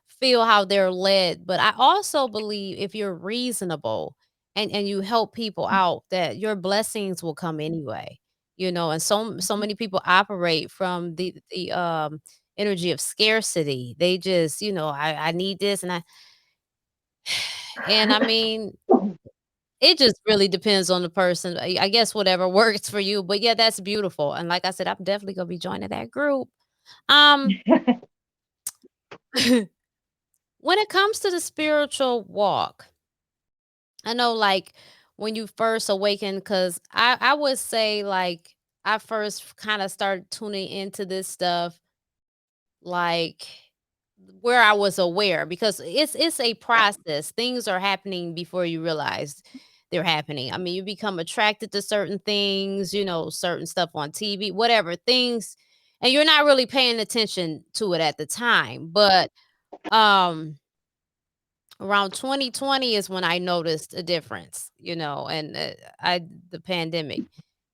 feel how they're led, but I also believe if you're reasonable and you help people out, that your blessings will come anyway, and so many people operate from the energy of scarcity. They just, I need this, and I mean, it just really depends on the person. I guess whatever works for you, but yeah, that's beautiful. And like I said, I'm definitely gonna be joining that group. Um, when it comes to the spiritual walk, I know, like, when you first awaken, because I would say, like, I first kind of started tuning into this stuff, like, where I was aware, because it's a process. Things are happening before you realize they're happening. I mean, you become attracted to certain things, certain stuff on TV, whatever things, and you're not really paying attention to it at the time. But um around 2020 is when I noticed a difference, and I the pandemic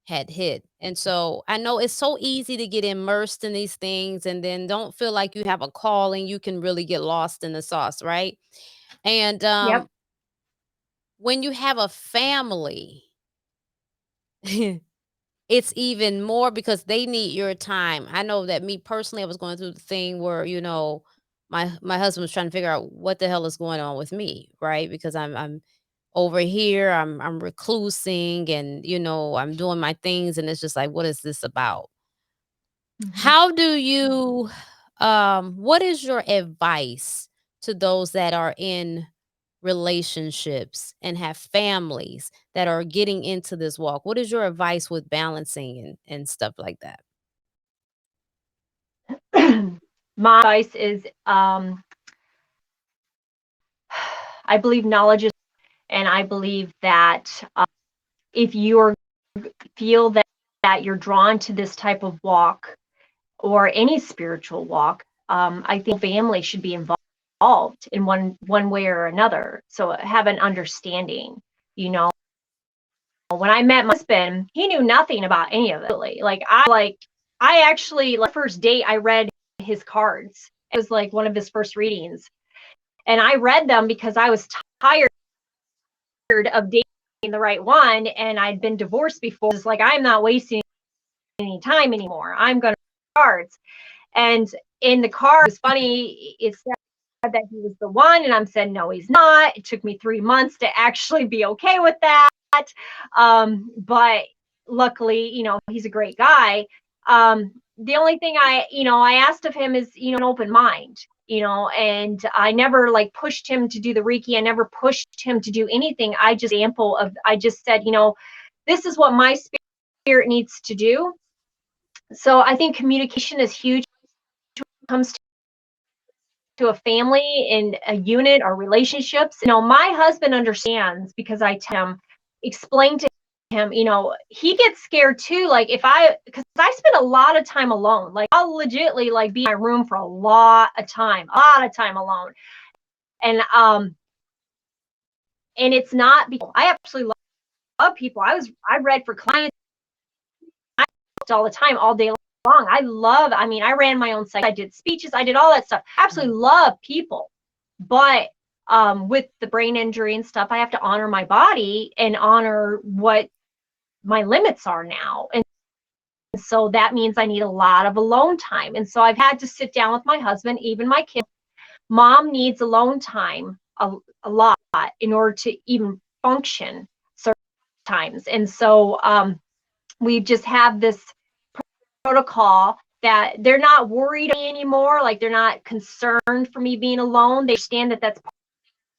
had hit. And so I know it's so easy to get immersed in these things and then don't feel like you have a calling. You can really get lost in the sauce, right? And Yep. when you have a family, it's even more because they need your time. I know that me personally, I was going through the thing where, my husband was trying to figure out what the hell is going on with me, right? Because I'm over here, I'm reclusing, and I'm doing my things, and it's just like, what is this about? Mhm. How do you what is your advice to those that are in relationships and have families that are getting into this walk? What is your advice with balancing and stuff like that? My advice is, I believe knowledge is, and I believe that if you feel that you're drawn to this type of walk or any spiritual walk, I think family should be involved in one way or another. So have an understanding. You know, when I met my husband, he knew nothing about any of it. Really. I actually, like, first date, I read his cards. It was like one of his first readings, and I read them because I was tired of dating the right one, and I'd been divorced before. It's like, I'm not wasting any time anymore. I'm going to cards. And in the card, it's funny, it said that he was the one, and I'm saying, no, he's not. It took me 3 months to actually be okay with that. But luckily, he's a great guy. The only thing I asked of him is, an open mind, and I never like pushed him to do the Reiki. I never pushed him to do anything. I just said, this is what my spirit needs to do. So I think communication is huge when it comes to a family and a unit or relationships. My husband understands because I tell him, explain to him, he gets scared too. Like, because I spend a lot of time alone. Like, I'll legitimately like be in my room for a lot of time alone. And it's not because I absolutely love people. I read for clients all the time, all day long. I ran my own site. I did speeches. I did all that stuff. I absolutely love people. But with the brain injury and stuff, I have to honor my body and honor what my limits are now. And so that means I need a lot of alone time. And so I've had to sit down with my husband, even my kids. Mom needs alone time a lot in order to even function certain times. And so we just have this protocol that they're not worried anymore. Like, they're not concerned for me being alone. They understand that that's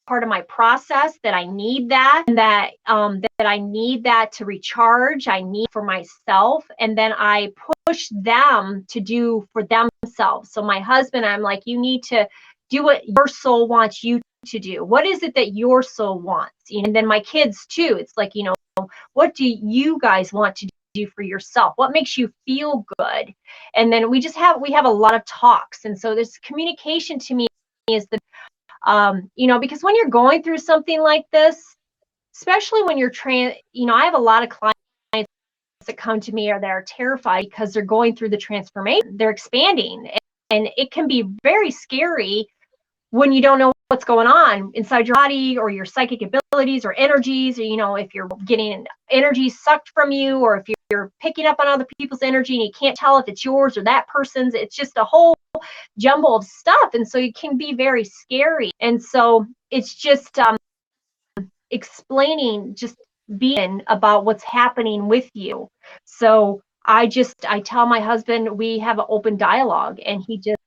part of my process, that I need that, and that I need that to recharge. I need for myself, and then I push them to do for themselves. So my husband, I'm like, you need to do what your soul wants you to do. What is it that your soul wants? And then my kids too. It's like, what do you guys want to do for yourself? What makes you feel good? And then we have a lot of talks. And so this communication to me is the because when you're going through something like this, especially when you're I have a lot of clients that come to me that are terrified because they're going through the transformation, they're expanding, and it can be very scary when you don't know what's going on inside your body or your psychic abilities or energies, or, if you're getting energy sucked from you, or if you're picking up on other people's energy and you can't tell if it's yours or that person's. It's just a whole jumble of stuff. And so it can be very scary. And so it's just explaining, just being about what's happening with you. So I tell my husband, we have an open dialogue, and he just,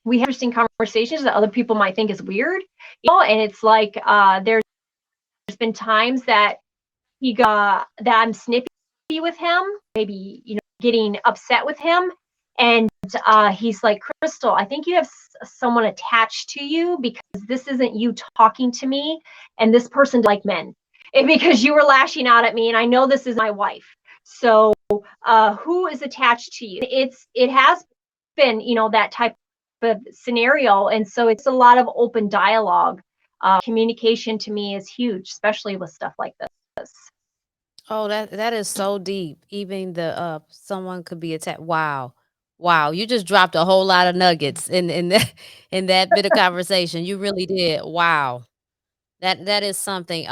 we have interesting conversations that other people might think is weird, and it's like, there's been times that that I'm snippy with him, maybe, getting upset with him. And he's like, Crystal, I think you have someone attached to you, because this isn't you talking to me, and this person like men, and because you were lashing out at me, and I know this is my wife. So who is attached to you? It has been, that type of scenario. And so it's a lot of open dialogue. Communication to me is huge, especially with stuff like this. Oh, that is so deep. Even the someone could be attacked. Wow. Wow, you just dropped a whole lot of nuggets in that in that bit of conversation. You really did. Wow. That is something.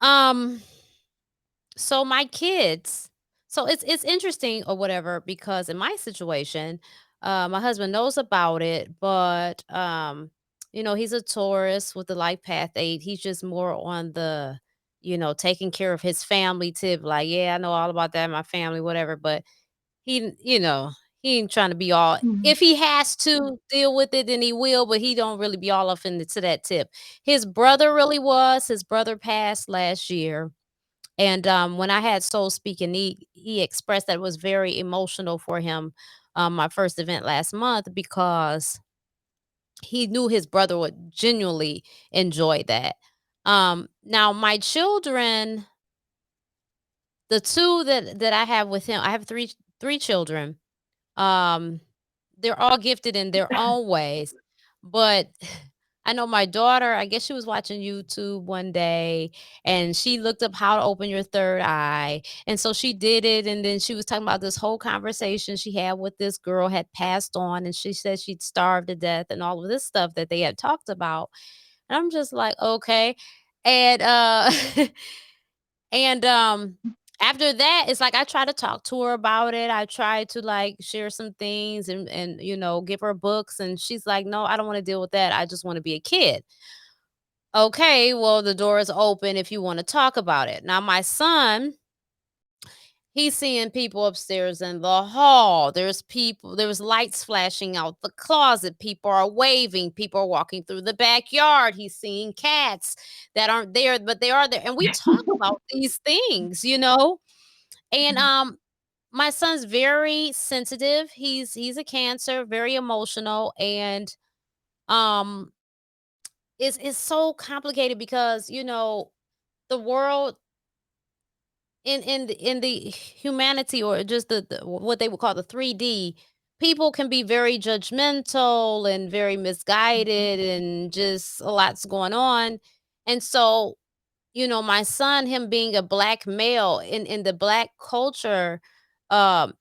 Um so my kids, so it's interesting or whatever, because in my situation, my husband knows about it, but he's a Taurus with the life path 8. He's just more on the, taking care of his family tip, like, yeah, I know all about that, my family, whatever. But he ain't trying to be all, Mhm. if he has to deal with it, then he will, but he don't really be all up into that tip. His brother really was. His brother passed last year, and, when I had Soul Speaking, he expressed that it was very emotional for him, my first event last month, because he knew his brother would genuinely enjoy that. Now my children, the 2 that I have with him, I have three children. Um, they're all gifted in their own ways, but I know my daughter, I guess she was watching YouTube one day, and she looked up how to open your third eye. And so she did it, and then she was talking about this whole conversation she had with this girl had passed on, and she said she'd starved to death and all of this stuff that they had talked about. And I'm just like, okay. And And, after that, it's like I try to talk to her about it. I try to, like, share some things and, give her books, and she's like, "No, I don't wanna deal with that. I just wanna be a kid." Okay, well, the door is open if you wanna talk about it. Now my son, he's seeing people upstairs in the hall. There's lights flashing out the closet. People are waving. People are walking through the backyard. He's seeing cats that aren't there, but they are there. And we talk about these things. And my son's very sensitive. He's a Cancer, very emotional, and um it's so complicated because, the world in the humanity, or just the what they would call the 3D, people can be very judgmental and very misguided, and just a lot's going on. And so, my son, him being a black male in the black culture, um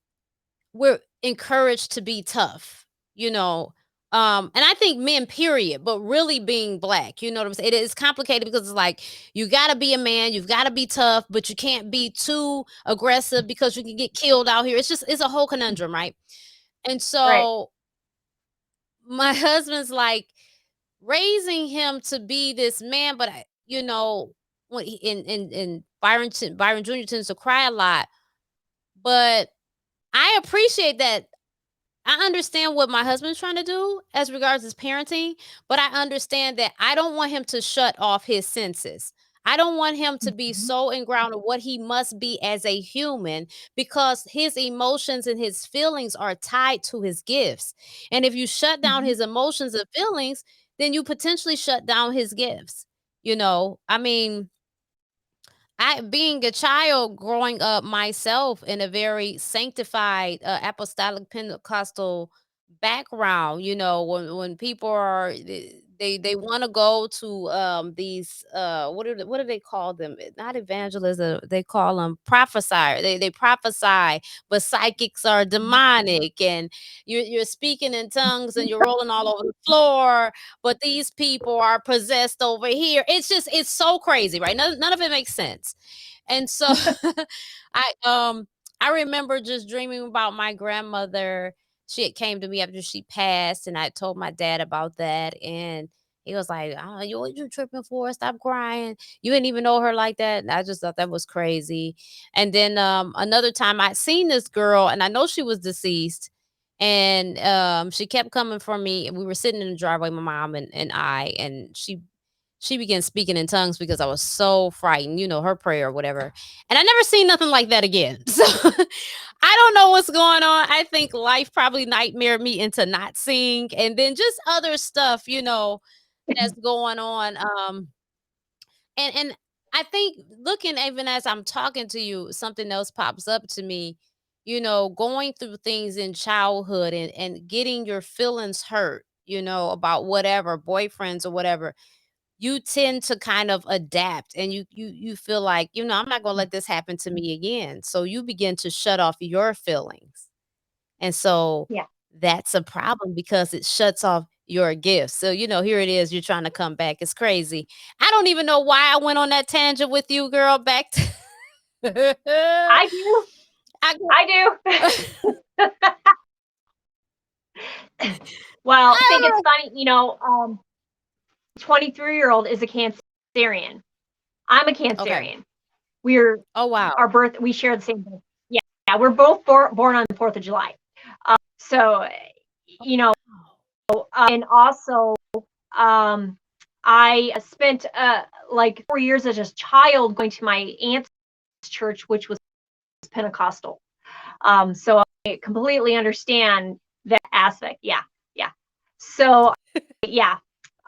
we're encouraged to be tough, you know. And I think men, period, but really being black, you know what I'm saying? It is complicated because it's like you gotta be a man, you've gotta be tough, but you can't be too aggressive because you can get killed out here. It's a whole conundrum, right? And Right. so my husband's like raising him to be this man, but when in Byron Jr. tends to cry a lot, but I appreciate that. I understand what my husband's trying to do as regards his parenting, but I understand that I don't want him to shut off his senses. I don't want him to be Mhm. so ingrained in what he must be as a human, because his emotions and his feelings are tied to his gifts. And if you shut down Mhm. his emotions and feelings, then you potentially shut down his gifts. I mean, I being a child growing up myself in a very sanctified, apostolic Pentecostal background, when people are they want to go to these what do they call them? Not evangelism, they call them prophesier. They prophesy, but psychics are demonic, and you're speaking in tongues and you're rolling all over the floor, but these people are possessed over here. It's so crazy, right? None of it makes sense. And so I I remember just dreaming about my grandmother. She had came to me after she passed, and I told my dad about that, and he was like, "Oh, you tripping for? Stop crying. You didn't even know her like that." And I just thought that was crazy. And then another time I seen this girl, and I know she was deceased, and she kept coming for me, and we were sitting in the driveway, my mom and I, and she began speaking in tongues because I was so frightened, her prayer or whatever. And I never seen nothing like that again. So I don't know what's going on. I think life probably nightmared me into not seeing, and then just other stuff, that's going on. And I think looking even as I'm talking to you, something else pops up to me, going through things in childhood and getting your feelings hurt, about whatever, boyfriends or whatever. You tend to kind of adapt, and you feel like, I'm not gonna let this happen to me again. So you begin to shut off your feelings. And so Yeah. that's a problem because it shuts off your gifts. So, here it is, you're trying to come back. It's crazy. I don't even know why I went on that tangent with you, girl, back to I do. I I do. Well, I think it's funny, 23-year-old is a Cancerian. I'm a okay. Cancerian. We're Oh, wow. our birth. We share the same birth. Yeah, we're both born on the 4th of July. So, you know, and also, I spent like 4 years as a child going to my aunt's church, which was Pentecostal. So I completely understand that aspect. Yeah, yeah. So yeah,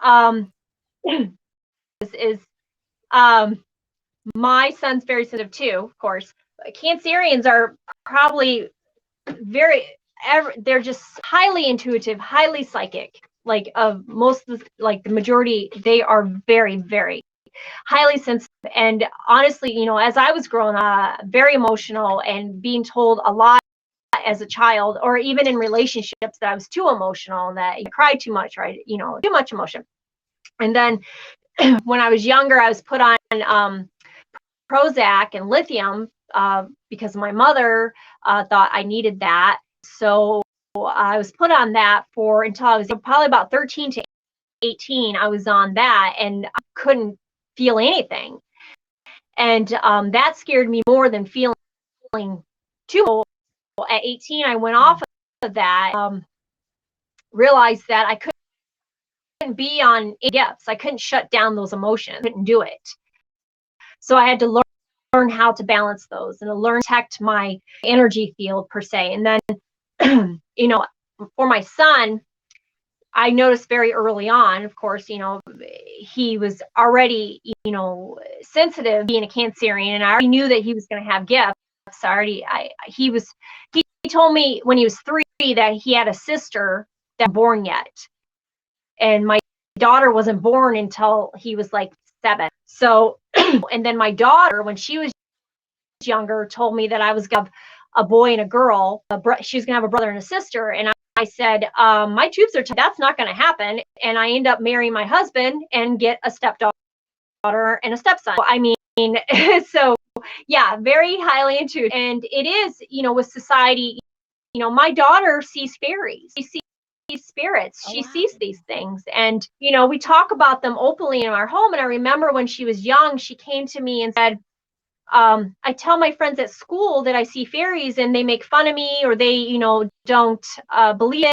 um, is my son's very sensitive too, of course. Cancerians are probably very, they're just highly intuitive, highly psychic. Like of most of the, like the majority, they are very, very highly sensitive. And honestly, as I was growing up, very emotional and being told a lot as a child, or even in relationships that I was too emotional and that you cried too much, right? Too much emotion. And then when I was younger, I was put on Prozac and lithium because my mother thought I needed that. So I was put on that for until I was probably about 13 to 18. I was on that and I couldn't feel anything. And that scared me more than feeling too old. At 18, I went off of that, realized that I couldn't be on gifts. I couldn't shut down those emotions. I couldn't do it. So I had to learn how to balance those and to learn to protect my energy field per se. And then, for my son, I noticed very early on, of course, he was already, sensitive being a Cancerian, and I already knew that he was going to have gifts. He told me when he was 3 that he had a sister that wasn't born yet. And my daughter wasn't born until he was like 7. So, and then my daughter, when she was younger, told me that I was going to have a boy and a girl. She was going to have a brother and a sister. And I said, my tubes are tight. That's not going to happen. And I end up marrying my husband and get a stepdaughter and a stepson. I mean, so yeah, very highly intuitive. And it is, with society, my daughter sees fairies. She sees spirits. Oh, She wow. sees these things. And, we talk about them openly in our home. And I remember when she was young, she came to me and said, I tell my friends at school that I see fairies and they make fun of me, or they, don't believe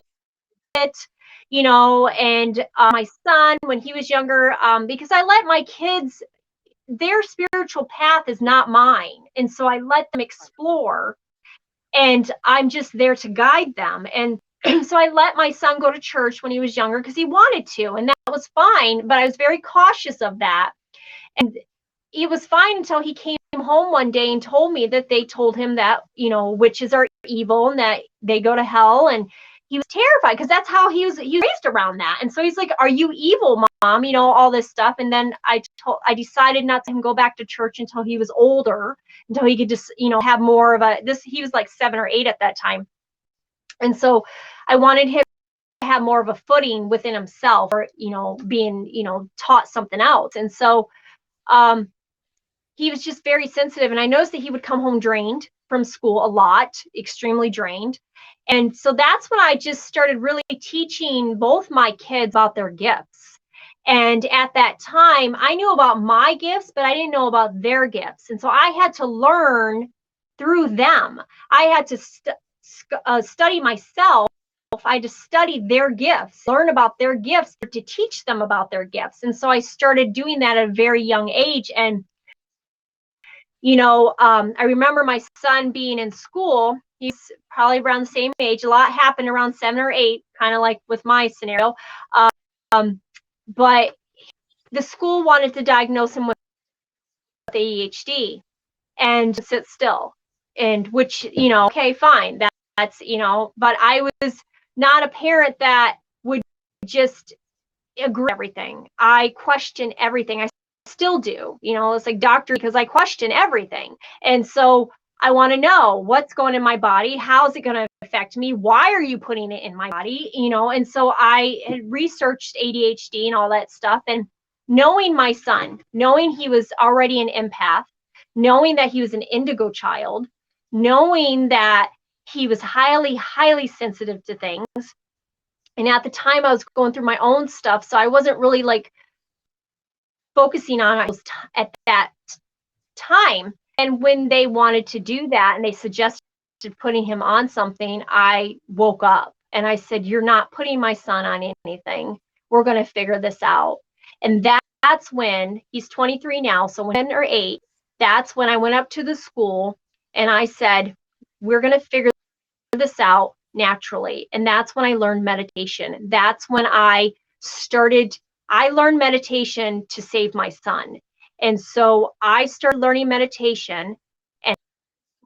it, and my son, when he was younger, because I let my kids, their spiritual path is not mine. And so I let them explore, and I'm just there to guide them. And so I let my son go to church when he was younger because he wanted to, and that was fine. But I was very cautious of that. And it was fine until he came home one day and told me that they told him that, witches are evil and that they go to hell. And he was terrified because that's how he was raised around that. And so he's like, "Are you evil, Mom?" All this stuff. And then I decided not to let him go back to church until he was older, until he could just, have more of he was like 7 or 8 at that time. And so I wanted him to have more of a footing within himself, or, being, taught something else. And so, he was just very sensitive. And I noticed that he would come home drained from school a lot, extremely drained. And so that's when I just started really teaching both my kids about their gifts. And at that time, I knew about my gifts, but I didn't know about their gifts. And so I had to learn through them. I had to study myself. I just studied their gifts, learn about their gifts to teach them about their gifts. And so I started doing that at a very young age. And I remember my son being in school. He's probably around the same age. A lot happened around 7 or 8, kind of like with my scenario. But the school wanted to diagnose him with ADHD and sit still. And which, okay, fine. That's, but I was not a parent that would just agree with everything. I question everything. I still do, it's like doctor, because I question everything. And so I want to know what's going in my body. How's it going to affect me? Why are you putting it in my body? And so I had researched ADHD and all that stuff. And knowing my son, knowing he was already an empath, knowing that he was an indigo child, knowing that he was highly, highly sensitive to things. And at the time I was going through my own stuff. So I wasn't really like focusing on it at that time. And when they wanted to do that and they suggested putting him on something, I woke up and I said, "You're not putting my son on anything. We're going to figure this out." And that's when he's 23 now. So when 10 or 8, that's when I went up to the school and I said, "We're going to figure this out naturally." And that's when I learned meditation. That's when I learned meditation to save my son. And so I started learning meditation, and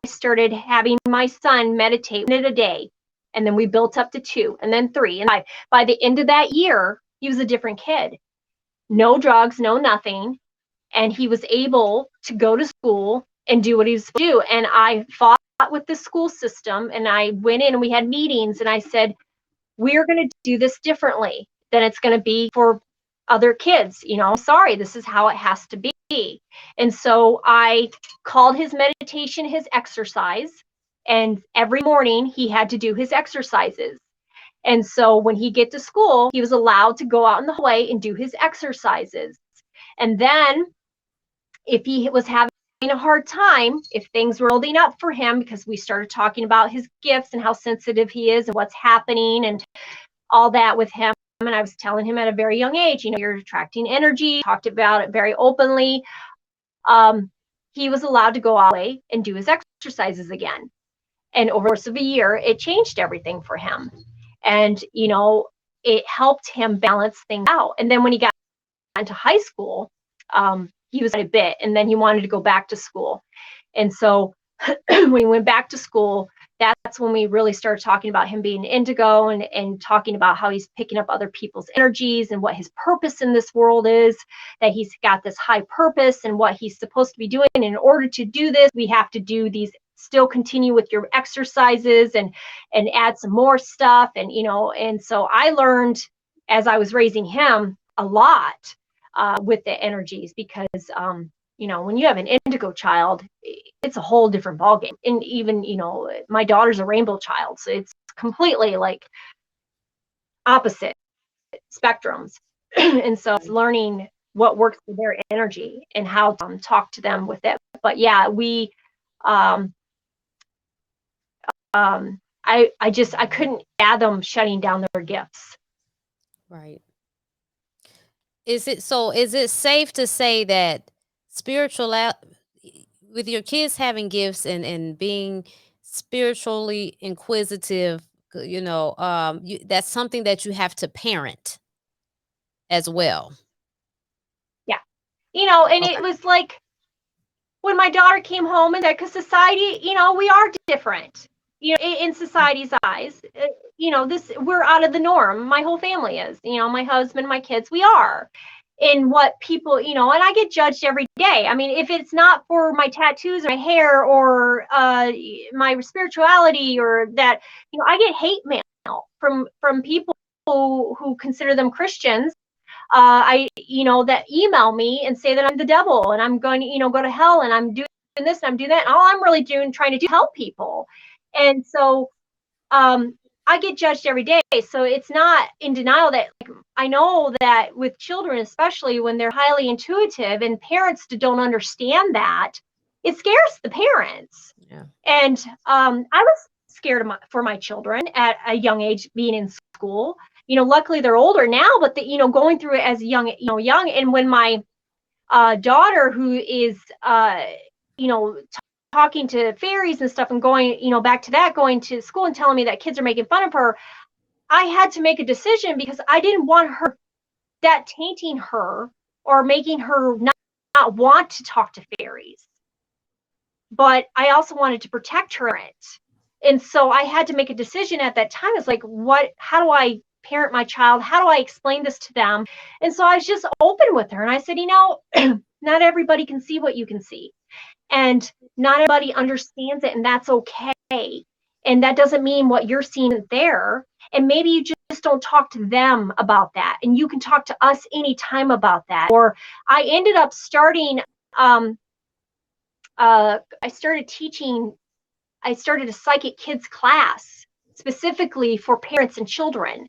I started having my son meditate 1 minute a day. And then we built up to 2, and then 3, and 5. By the end of that year, he was a different kid. No drugs, no nothing. And he was able to go to school and do what he was supposed to do. And I fought with the school system, and I went in and we had meetings, and I said, "We're going to do this differently than it's going to be for other kids. Sorry, this is how it has to be." And so I called his meditation his exercise. And every morning he had to do his exercises. And so when he get to school, he was allowed to go out in the hallway and do his exercises. And then if he was having a hard time, if things were building up for him, because we started talking about his gifts and how sensitive he is and what's happening and all that with him. And I was telling him at a very young age, you're attracting energy, talked about it very openly. He was allowed to go away and do his exercises again. And over the course of a year, it changed everything for him. And, it helped him balance things out. And then when he got into high school, he was a bit, and then he wanted to go back to school. And so when he went back to school, that's when we really started talking about him being indigo and talking about how he's picking up other people's energies and what his purpose in this world is, that he's got this high purpose and what he's supposed to be doing. And in order to do this, we have to do these, still continue with your exercises and add some more stuff. And, and so I learned as I was raising him a lot with the energies, because when you have an indigo child, it's a whole different ballgame. And even, my daughter's a rainbow child, so it's completely like opposite spectrums. And so it's learning what works with their energy and how to talk to them with it. But yeah, we, I couldn't fathom shutting down their gifts. Right. Is it safe to say that with your kids having gifts and being spiritually inquisitive, that's something that you have to parent as well? Yeah. And Okay. it was like when my daughter came home and that, because society, we are different. in society's eyes, we're out of the norm. My whole family is, my husband, my kids, we are. In what people, and I get judged every day. I mean, if it's not for my tattoos or my hair or my spirituality, or that, I get hate mail from people who consider them Christians. That email me and say that I'm the devil and I'm going to, go to hell, and I'm doing this and I'm doing that. And all I'm really trying to help people. And so I get judged every day. So it's not in denial that, like, I know that with children, especially when they're highly intuitive and parents don't understand that, it scares the parents. Yeah. And I was scared for my children at a young age, being in school. Luckily they're older now, but going through it as young. And when my daughter, who is talking to fairies and stuff and going, back to that, going to school and telling me that kids are making fun of her, I had to make a decision, because I didn't want that tainting her or making her not want to talk to fairies. But I also wanted to protect her in it. And so I had to make a decision at that time. It's like, how do I parent my child? How do I explain this to them? And so I was just open with her. And I said, not everybody can see what you can see. And not everybody understands it, and that's okay. And that doesn't mean what you're seeing is there. And maybe you just don't talk to them about that. And you can talk to us anytime about that. Or I ended up starting, I started a psychic kids class specifically for parents and children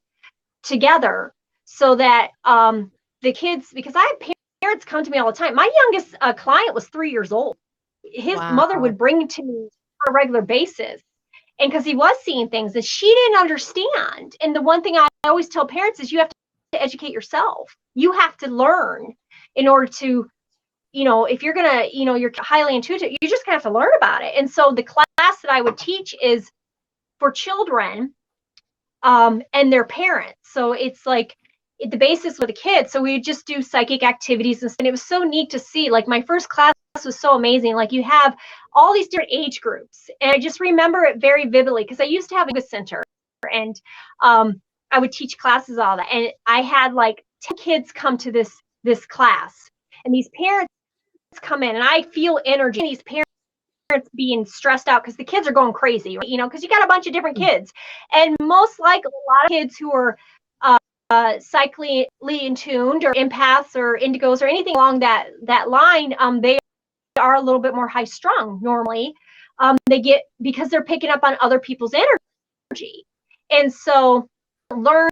together, so that the kids, because I have parents come to me all the time. My youngest client was 3 years old. His mother would bring him to me on a regular basis. And because he was seeing things that she didn't understand. And the one thing I always tell parents is, you have to educate yourself. You have to learn in order to, if you're going to, you're highly intuitive, you just have to learn about it. And so the class that I would teach is for children and their parents. So it's like the basis with the kids. So we would just do psychic activities, and it was so neat to see. Like, my first class was so amazing. Like, you have all these different age groups, and I just remember it very vividly, because I used to have a yoga center, and I would teach classes, all that, and I had like 10 kids come to this class, and these parents come in, and I feel energy. These parents being stressed out because the kids are going crazy, right? Because you got a bunch of different kids, and most likely a lot of kids who are psychically in tuned, or empaths or indigos or anything along that line, they are a little bit more high strung normally. They get, because they're picking up on other people's energy, and so learned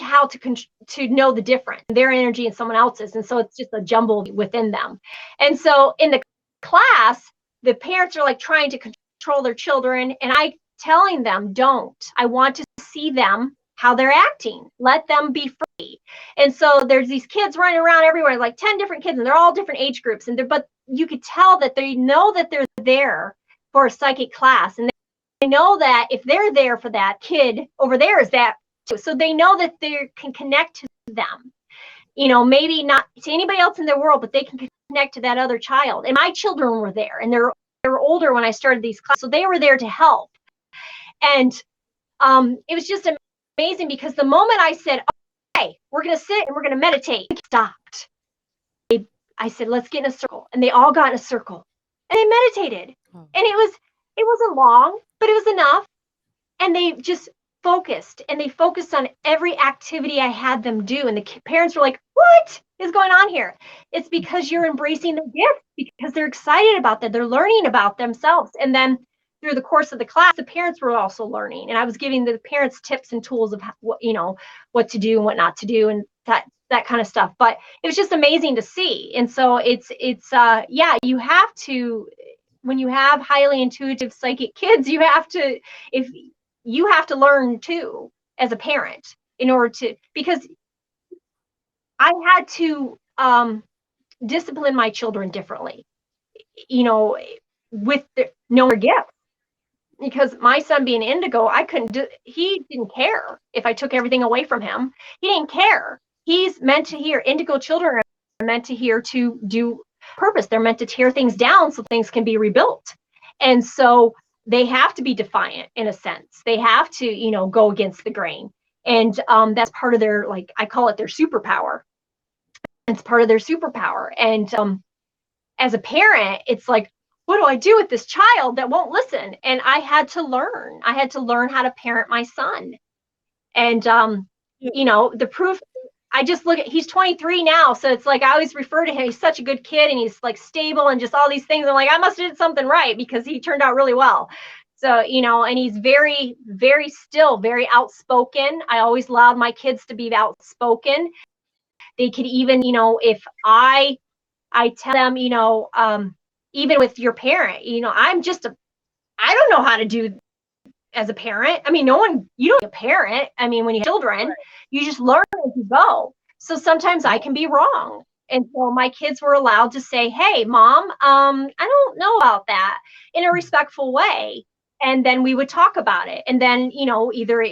how to know the difference, their energy and someone else's, and so it's just a jumble within them. And so in the class, the parents are like trying to control their children, and I telling them, don't. I want to see them, how they're acting. Let them be free. And so there's these kids running around everywhere, like 10 different kids, and they're all different age groups. But you could tell that they know that they're there for a psychic class, and they know that if they're there for that kid over there is that too. So they know that they can connect to them. Maybe not to anybody else in their world, but they can connect to that other child. And my children were there, and they were older when I started these classes, so they were there to help. And it was just amazing, because the moment I said, okay, we're going to sit and we're going to meditate, it stopped. I said, let's get in a circle. And they all got in a circle, and they meditated. And it wasn't long, but it was enough. And they just focused, and they focused on every activity I had them do. And the parents were like, what is going on here? It's because you're embracing the gift, because they're excited about that. They're learning about themselves. And then through the course of the class, the parents were also learning, and I was giving the parents tips and tools of what to do and what not to do, and that kind of stuff. But it was just amazing to see. And so it's you have to, when you have highly intuitive psychic kids, you have to learn too as a parent, in order to, because I had to discipline my children differently, with knowing their gifts. Because my son being indigo, he didn't care if I took everything away from him. He didn't care. He's meant to hear. Indigo children are meant to hear to do purpose. They're meant to tear things down so things can be rebuilt. And so they have to be defiant in a sense. They have to, go against the grain. And that's part of their, like, I call it their superpower. It's part of their superpower. And as a parent, it's like, what do I do with this child that won't listen? And I had to learn. I had to learn how to parent my son. And the proof, I just look at, he's 23 now. So it's like, I always refer to him. He's such a good kid, and he's like stable and just all these things. I'm like, I must have did something right, because he turned out really well. So, and he's very, very still very outspoken. I always allowed my kids to be outspoken. They could even, if I tell them, even with your parent, I don't know how to do as a parent. I mean, you don't be a parent. I mean, when you have children, you just learn as you go. So sometimes I can be wrong. And so my kids were allowed to say, hey, Mom, I don't know about that, in a respectful way. And then we would talk about it. And then, either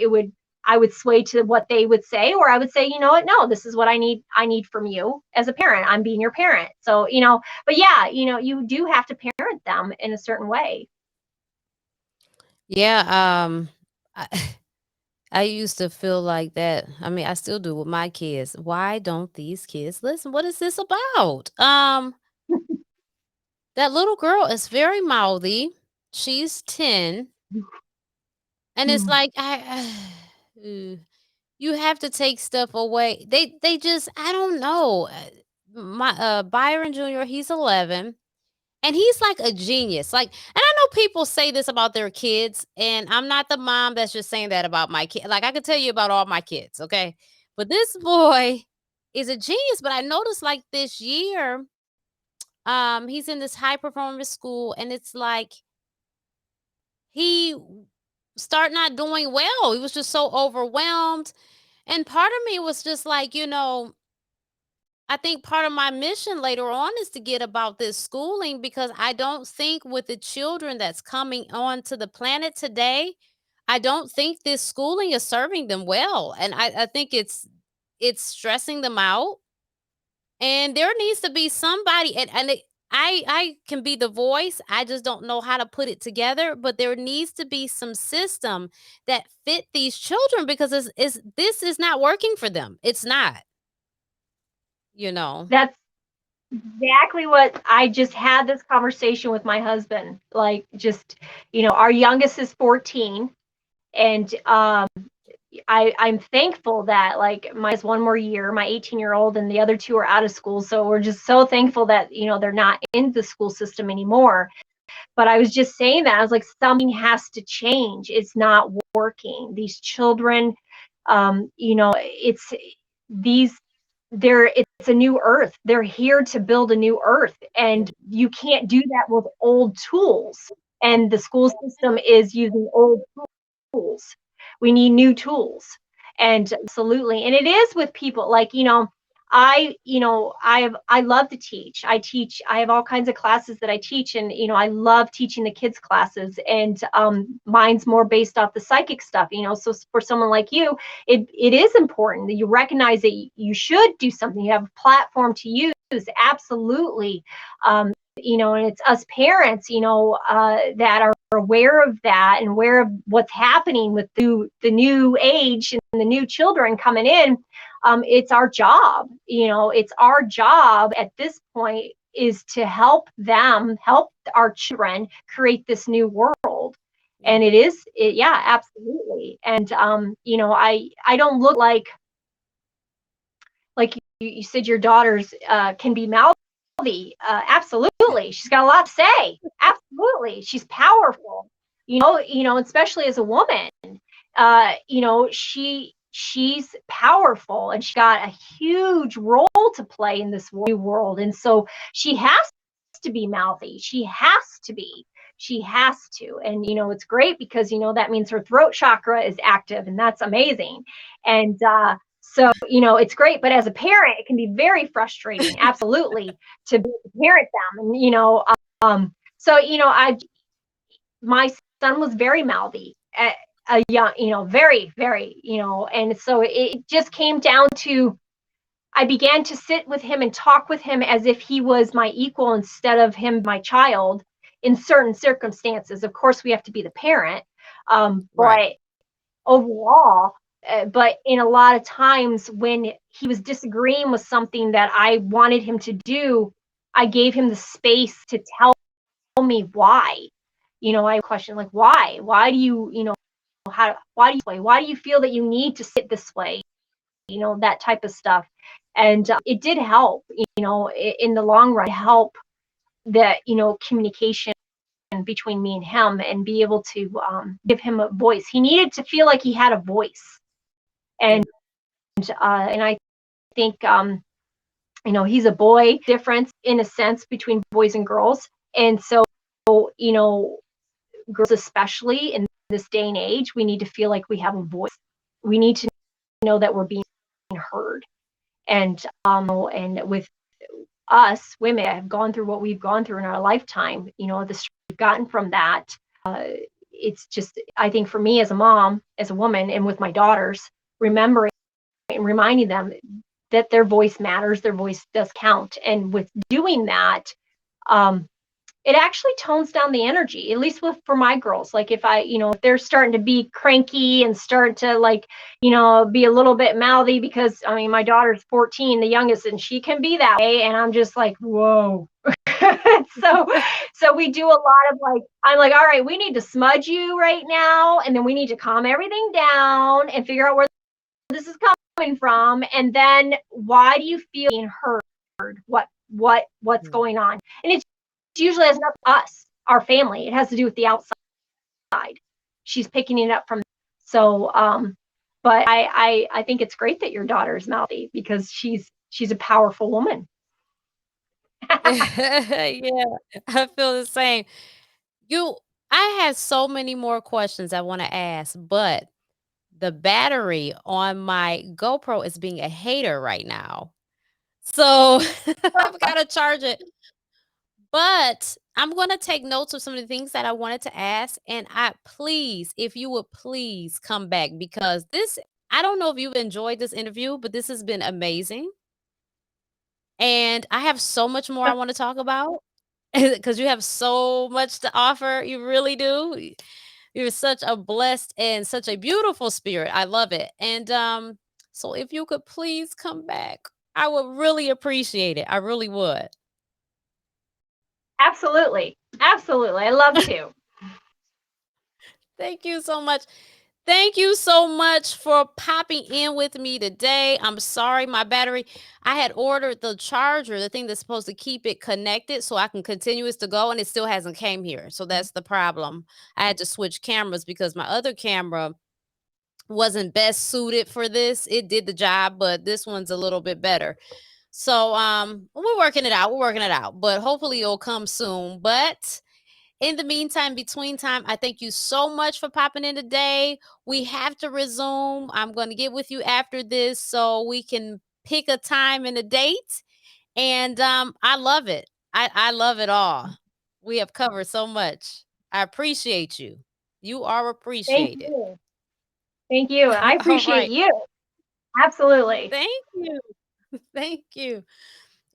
I would sway to what they would say, or I would say, you know what, no, this is what I need from you as a parent. I'm being your parent. So, but yeah, you do have to parent them in a certain way. Yeah, I used to feel like that. I mean, I still do with my kids. Why don't these kids listen? What is this about? That little girl is very mouthy. She's 10. And it's like, you have to take stuff away. They just, I don't know. My Byron Jr., he's 11. And he's like a genius. Like, and I know people say this about their kids, and I'm not the mom that's just saying that about my kid. Like, I could tell you about all my kids, okay? But this boy is a genius. But I noticed, like, this year, he's in this high performance school, and it's like he start not doing well. He was just so overwhelmed. And part of me was just like, I think part of my mission later on is to get about this schooling, because I don't think with the children that's coming onto the planet today, I don't think this schooling is serving them well. And I think it's stressing them out. And there needs to be somebody, I can be the voice. I just don't know how to put it together. But there needs to be some system that fit these children, because this is not working for them. It's not, you know. That's exactly what I just had this conversation with my husband. Like, just, our youngest is 14, and I'm thankful that, like, my has one more year, my 18-year-old, and the other two are out of school. So we're just so thankful that, they're not in the school system anymore. But I was just saying that, I was like, something has to change. It's not working. These children, it's it's a new earth. They're here to build a new earth, and you can't do that with old tools. And the school system is using old tools. We need new tools. And absolutely. And it is with people like, I love to teach. I have all kinds of classes that I teach, and, I love teaching the kids classes, and mine's more based off the psychic stuff, so for someone like you, it is important that you recognize that you should do something. You have a platform to use. Absolutely. And it's us parents, that are aware of that, and aware of what's happening with the new age and the new children coming in. It's our job, it's our job at this point is to help our children create this new world. And yeah, absolutely. And, I don't look like you said your daughters can be mouthy. Absolutely. She's got a lot to say. Absolutely. She's powerful, especially as a woman. She's powerful, and she's got a huge role to play in this new world. And so she has to be mouthy. She has to. And, it's great, because, that means her throat chakra is active, and that's amazing. And, so, it's great, but as a parent, it can be very frustrating, absolutely, to parent them. And, so, my son was very mouthy, a young, very, very, and so it just came down to, I began to sit with him and talk with him as if he was my equal instead of him my child. in certain circumstances. Of course, we have to be the parent, Right. but overall, but in a lot of times when he was disagreeing with something that I wanted him to do, I gave him the space to tell me why. I question like, why? Why do you, why do you feel that you need to sit this way? That type of stuff. And it did help, in the long run, help that, communication between me and him, and be able to give him a voice. He needed to feel like he had a voice. Yeah. And I think, he's a boy, difference in a sense between boys and girls. And so, girls, especially in this day and age, we need to feel like we have a voice. We need to know that we're being heard. And with us women that have gone through what we've gone through in our lifetime, the strength we've gotten from that, it's just, I think for me as a mom, as a woman, and with my daughters, remembering and reminding them that their voice matters, their voice does count. And with doing that, it actually tones down the energy, at least for my girls. Like if if they're starting to be cranky and start to be a little bit mouthy, because I mean, my daughter's 14, the youngest, and she can be that way. And I'm just like, whoa. So we do a lot of I'm like, all right, we need to smudge you right now. And then we need to calm everything down and figure out where this is coming from. And then why do you feel being heard? What's going on? And it's usually has nothing to us, our family. It has to do with the outside. She's picking it up from. So, but I think it's great that your daughter's mouthy, because she's a powerful woman. Yeah, I feel the same. I had so many more questions I want to ask, but the battery on my GoPro is being a hater right now. So I've got to charge it. But I'm going to take notes of some of the things that I wanted to ask. And if you would please come back, because I don't know if you've enjoyed this interview, but this has been amazing. And I have so much more I want to talk about because you have so much to offer. You really do. You're such a blessed and such a beautiful spirit. I love it. And so if you could please come back, I would really appreciate it. I really would. Absolutely. Absolutely. I love to. Thank you so much. Thank you so much for popping in with me today. I'm sorry, my battery. I had ordered the charger, the thing that's supposed to keep it connected so I can continue it to go, and it still hasn't came here. So that's the problem. I had to switch cameras because my other camera wasn't best suited for this. It did the job, but this one's a little bit better. So we're working it out. We're working it out. But hopefully it'll come soon. But in the meantime, between time, I thank you so much for popping in today. We have to resume. I'm going to get with you after this so we can pick a time and a date. And I love it. I love it all. We have covered so much. I appreciate you. You are Thank appreciated. you. Thank you. And I All appreciate right. you. Absolutely. Thank you. Thank you.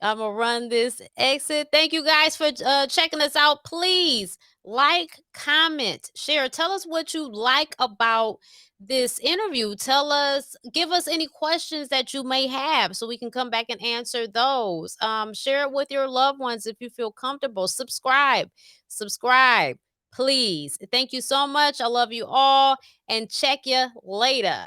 I'm gonna run this exit. Thank you guys for checking us out. Please like, comment, share. Tell us what you like about this interview. Give us any questions that you may have so we can come back and answer those. Share it with your loved ones if you feel comfortable. Subscribe, please. Thank you so much. I love you all, and check you later.